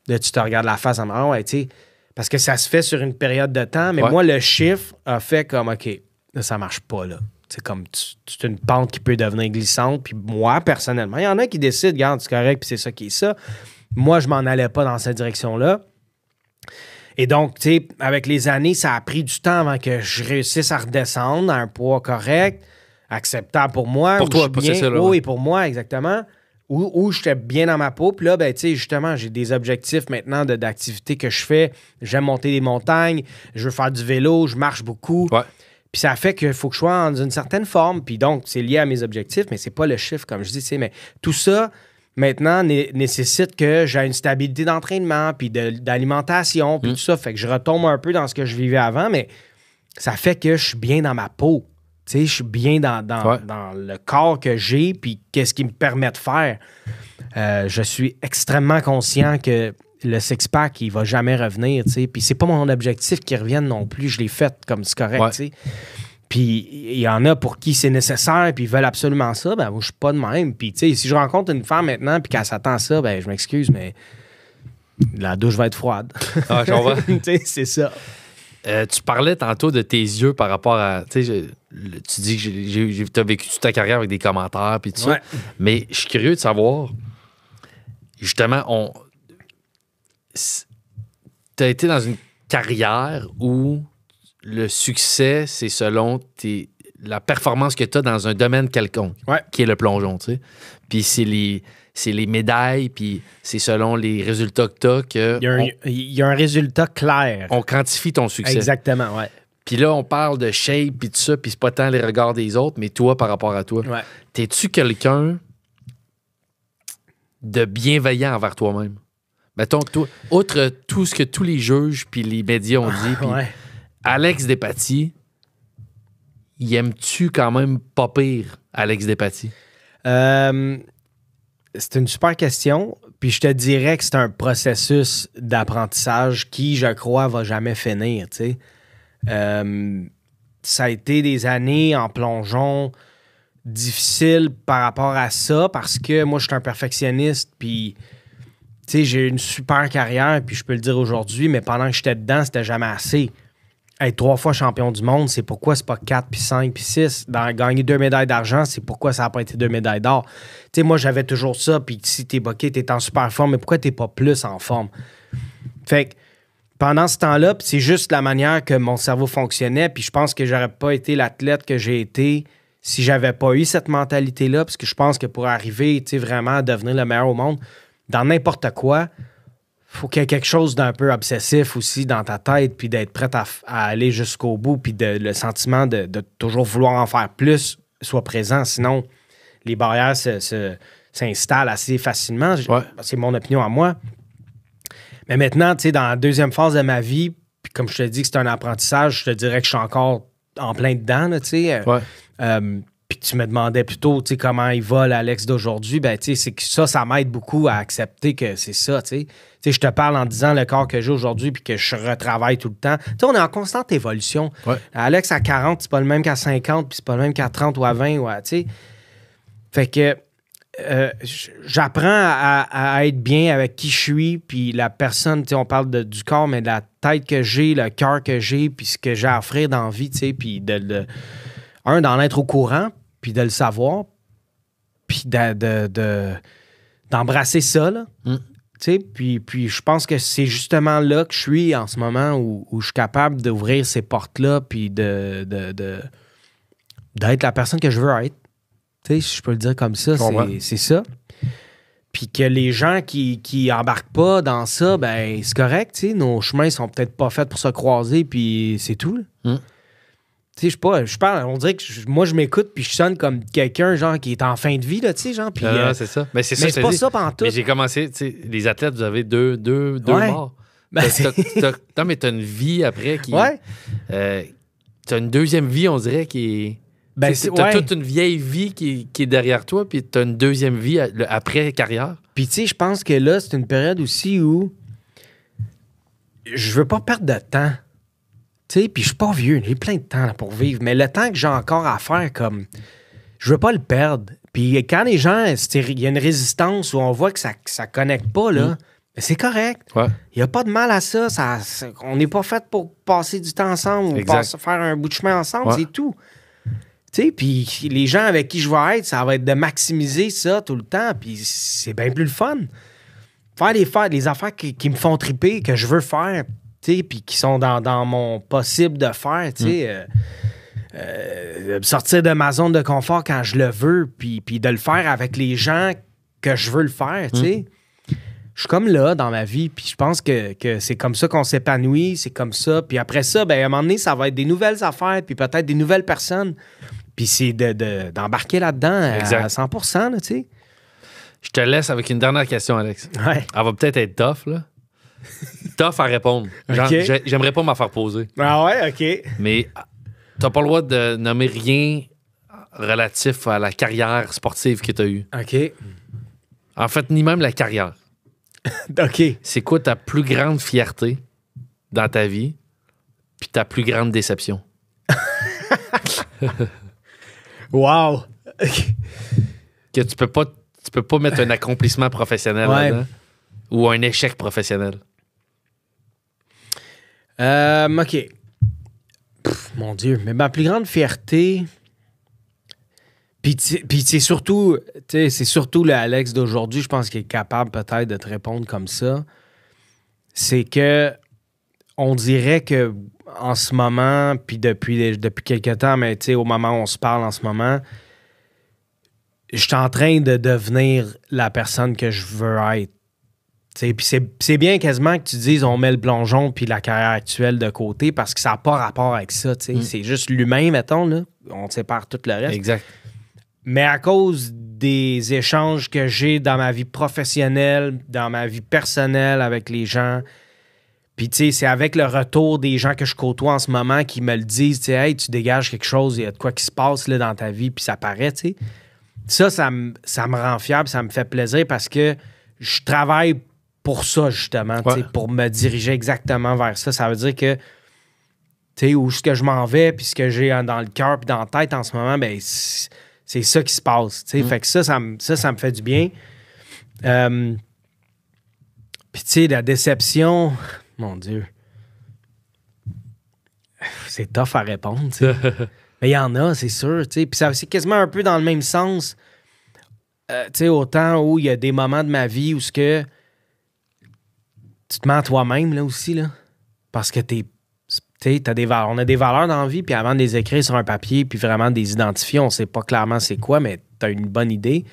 là, tu te regardes la face en disant, ouais, tu sais, parce que ça se fait sur une période de temps, mais moi, le chiffre a fait comme, OK, là, ça marche pas, là. C'est comme, c'est une pente qui peut devenir glissante, puis moi, personnellement, il y en a qui décident, regarde, c'est correct, puis c'est ça qui est ça. Moi, je m'en allais pas dans cette direction-là. Et donc, tu sais, avec les années, ça a pris du temps avant que je réussisse à redescendre à un poids correct, acceptable pour moi. Pour toi, c'est ça, là. Oui, pour moi, exactement. Où j'étais bien dans ma peau. Puis là, ben, tu sais, justement, j'ai des objectifs maintenant d'activités que je fais. J'aime monter des montagnes, je veux faire du vélo, je marche beaucoup. Ouais. Puis ça fait qu'il faut que je sois dans une certaine forme. Puis donc, c'est lié à mes objectifs, mais c'est pas le chiffre, comme je dis, tu sais. Mais tout ça, maintenant, nécessite que j'ai une stabilité d'entraînement, puis d'alimentation, puis tout ça. Fait que je retombe un peu dans ce que je vivais avant, mais ça fait que je suis bien dans ma peau. Tu sais, je suis bien dans le corps que j'ai, puis qu'est-ce qui me permet de faire. Je suis extrêmement conscient que le six-pack, il va jamais revenir, tu sais. Puis c'est pas mon objectif qu'il revienne non plus. Je l'ai fait comme c'est correct, tu sais. Puis il y en a pour qui c'est nécessaire, puis ils veulent absolument ça. Ben moi, je suis pas de même. Puis tu sais, si je rencontre une femme maintenant, puis qu'elle s'attend à ça, ben je m'excuse, mais la douche va être froide. Ah, j'en vois. Tu sais, c'est ça. Tu parlais tantôt de tes yeux par rapport à... Tu dis que tu as vécu toute ta carrière avec des commentaires puis tout ça. Mais je suis curieux de savoir, justement, tu as été dans une carrière où le succès, c'est selon la performance que tu as dans un domaine quelconque, qui est le plongeon, tu sais. Puis c'est les médailles, puis c'est selon les résultats que tu as que... Il y a un résultat clair. On quantifie ton succès. Exactement, ouais. Puis là, on parle de shape, puis tout ça, puis c'est pas tant les regards des autres, mais toi, par rapport à toi. Ouais. T'es-tu quelqu'un de bienveillant envers toi-même? Mettons, toi, outre tout ce que tous les juges puis les médias ont dit, puis Alex Despatie, y aimes-tu quand même pas pire, Alex Despatie? C'est une super question. Puis je te dirais que c'est un processus d'apprentissage qui, je crois, va jamais finir, tu sais. Ça a été des années en plongeon difficiles par rapport à ça parce que moi, je suis un perfectionniste, puis tu sais, j'ai eu une super carrière, puis je peux le dire aujourd'hui, mais pendant que j'étais dedans, c'était jamais assez. Être 3 fois champion du monde, c'est pourquoi c'est pas 4, puis 5, puis 6. Gagner 2 médailles d'argent, c'est pourquoi ça n'a pas été 2 médailles d'or. Tu sais, moi, j'avais toujours ça, puis si t'es boqué, t'es en super forme, mais pourquoi t'es pas plus en forme? Fait que pendant ce temps-là, c'est juste la manière que mon cerveau fonctionnait, puis je pense que j'aurais pas été l'athlète que j'ai été si j'avais pas eu cette mentalité-là, parce que je pense que pour arriver, tu sais, vraiment à devenir le meilleur au monde, dans n'importe quoi, faut qu'il y ait quelque chose d'un peu obsessif aussi dans ta tête, puis d'être prêt à aller jusqu'au bout, puis le sentiment de toujours vouloir en faire plus soit présent. Sinon, les barrières s'installent assez facilement. C'est mon opinion à moi. Mais maintenant, tu sais, dans la deuxième phase de ma vie, puis comme je te dis que c'est un apprentissage, je te dirais que je suis encore en plein dedans, tu sais. Puis tu me demandais plutôt, tu sais, comment il va l'Alex d'aujourd'hui. Ben, tu sais, c'est que ça m'aide beaucoup à accepter que c'est ça, tu sais. Tu sais, je te parle en disant le corps que j'ai aujourd'hui puis que je retravaille tout le temps. Tu sais, on est en constante évolution. Ouais. Alex, à 40, c'est pas le même qu'à 50, puis c'est pas le même qu'à 30 ou à 20, ou à, tu sais. Fait que j'apprends à être bien avec qui je suis, puis la personne, tu sais, on parle du corps, mais de la tête que j'ai, le cœur que j'ai, puis ce que j'ai à offrir dans la vie, tu sais, puis d'en être au courant, puis de le savoir, puis d'embrasser ça, là. Tu sais, puis je pense que c'est justement là que je suis en ce moment où je suis capable d'ouvrir ces portes-là, puis d'être la personne que je veux être. Tu sais, si je peux le dire comme ça, c'est ça. Puis que les gens qui embarquent pas dans ça, ben c'est correct, tu sais, nos chemins sont peut-être pas faits pour se croiser, puis c'est tout. Tu sais, je parle, on dirait que moi, je m'écoute, puis je sonne comme quelqu'un, genre, qui est en fin de vie, là, tu sais, genre, puis... c'est ça. Mais c'est pas ça pantoute. Mais j'ai commencé, tu sais, les athlètes, vous avez deux morts. Ben, non, mais t'as une vie après qui... Ouais. T'as une deuxième vie, on dirait, qui est... Ben, t'as toute une vieille vie qui est derrière toi, puis t'as une deuxième vie après-carrière. Puis, tu sais, je pense que là, c'est une période aussi où je veux pas perdre de temps. Tu sais, puis je suis pas vieux, j'ai plein de temps là, pour vivre, mais le temps que j'ai encore à faire, comme, je veux pas le perdre. Puis quand les gens, il y a une résistance où on voit que ça connecte pas, là, ben, c'est correct. Il y a pas de mal à ça. On n'est pas fait pour passer du temps ensemble ou faire un bout de chemin ensemble, c'est tout. Tu sais, puis les gens avec qui je vais être, ça va être de maximiser ça tout le temps, puis c'est bien plus le fun. Faire des affaires qui me font triper, que je veux faire, tu sais, puis qui sont dans mon possible de faire, tu sais. Sortir de ma zone de confort quand je le veux, puis de le faire avec les gens que je veux le faire, tu sais. Je suis comme là dans ma vie, puis je pense que c'est comme ça qu'on s'épanouit, c'est comme ça. Puis après ça, ben, à un moment donné, ça va être des nouvelles affaires, puis peut-être des nouvelles personnes. Puis c'est d'embarquer là-dedans à 100%, là, tu sais. Je te laisse avec une dernière question, Alex. Ouais. Elle va peut-être être tough, là. Tough à répondre. Genre, j'aimerais pas m'en faire poser. Ah ouais, OK. Mais t'as pas le droit de nommer rien relatif à la carrière sportive que t'as eue. OK. En fait, ni même la carrière. OK. C'est quoi ta plus grande fierté dans ta vie puis ta plus grande déception? Wow! Que tu peux pas mettre un accomplissement professionnel là-dedans ou un échec professionnel. OK. Mon Dieu, mais ma plus grande fierté... Puis c'est surtout le Alex d'aujourd'hui, je pense qu'il est capable peut-être de te répondre comme ça. C'est que on dirait que en ce moment, puis depuis quelques temps, mais au moment où on se parle en ce moment, je suis en train de devenir la personne que je veux être. Puis c'est bien quasiment que tu dises on met le plongeon puis la carrière actuelle de côté parce que ça n'a pas rapport avec ça. C'est juste l'humain, mettons, là. On sépare tout le reste. Exact. Mais à cause des échanges que j'ai dans ma vie professionnelle, dans ma vie personnelle avec les gens, puis tu sais, c'est avec le retour des gens que je côtoie en ce moment qui me le disent, tu sais, hey, tu dégages quelque chose, il y a de quoi qui se passe là, dans ta vie, puis ça paraît, tu sais. Ça me rend fier, ça me fait plaisir parce que je travaille pour ça, justement, tu sais, pour me diriger exactement vers ça. Ça veut dire que, tu sais, où ce que je m'en vais, puis ce que j'ai dans le cœur, puis dans la tête en ce moment, ben c'est ça qui se passe. Fait que ça me fait du bien. Puis, tu sais, la déception, mon Dieu. C'est tough à répondre, tu sais. Mais il y en a, c'est sûr, tu sais. Puis c'est quasiment un peu dans le même sens. Tu sais, autant où il y a des moments de ma vie où ce que tu te mens à toi-même, là, aussi, là. Parce que on a des valeurs dans la vie, puis avant de les écrire sur un papier, puis vraiment de les identifier, on sait pas clairement c'est quoi, mais tu as une bonne idée,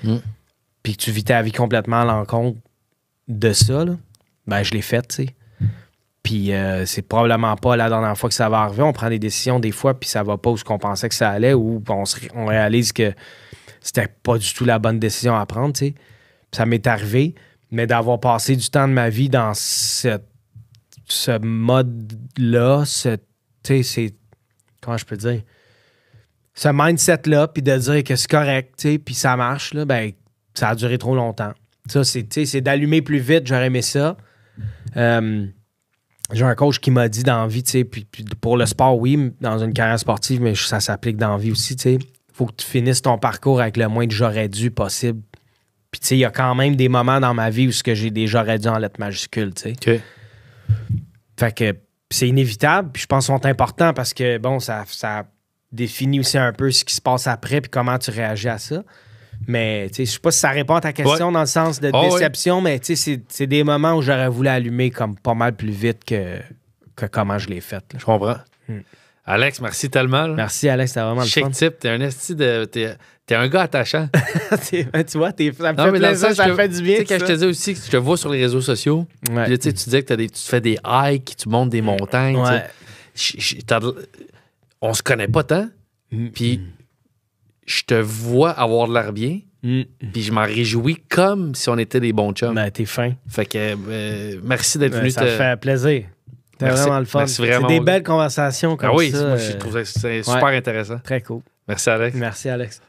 puis que tu vis ta vie complètement à l'encontre de ça, là, ben je l'ai fait, tu sais. Puis c'est probablement pas la dernière fois que ça va arriver. On prend des décisions des fois, puis ça va pas où ce qu'on pensait que ça allait, ou on réalise que c'était pas du tout la bonne décision à prendre, tu sais. Ça m'est arrivé, mais d'avoir passé du temps de ma vie dans ce mode-là, comment je peux dire, ce mindset-là, puis de dire que c'est correct, tu sais, puis ça marche, là, ben, ça a duré trop longtemps. Ça, c'est d'allumer plus vite, j'aurais aimé ça. J'ai un coach qui m'a dit dans la vie, tu sais, puis pour le sport, oui, dans une carrière sportive, mais ça s'applique dans la vie aussi, tu sais. Faut que tu finisses ton parcours avec le moins de j'aurais dû possible. Puis, tu sais, il y a quand même des moments dans ma vie où j'ai des j'aurais dû en lettres majuscules, tu sais. OK. Fait que c'est inévitable, puis je pense qu'ils sont importants parce que, bon, ça définit aussi un peu ce qui se passe après puis comment tu réagis à ça. Mais, tu sais, je sais pas si ça répond à ta question dans le sens de déception, mais, tu sais, c'est des moments où j'aurais voulu allumer comme pas mal plus vite que comment je l'ai fait. Là. Je comprends. Alex, merci tellement. Là. Merci, Alex, c'était vraiment le fun. Chic type, t'es un esti de... T'es un gars attachant. Tu vois, ça me fait plaisir, ça me fait du bien. Tu sais, quand je te dis aussi que je te vois sur les réseaux sociaux, puis là, tu disais que tu fais des hikes, tu montes des montagnes. Ouais. On se connaît pas tant, puis je te vois avoir de l'air bien, puis je m'en réjouis comme si on était des bons chums. Ben, t'es fin. Fait que merci d'être venu. Ça me fait plaisir. C'était vraiment le fun. C'est des belles conversations comme ça. Oui, moi, je trouve ça super intéressant. Très cool. Merci, Alex. Merci, Alex.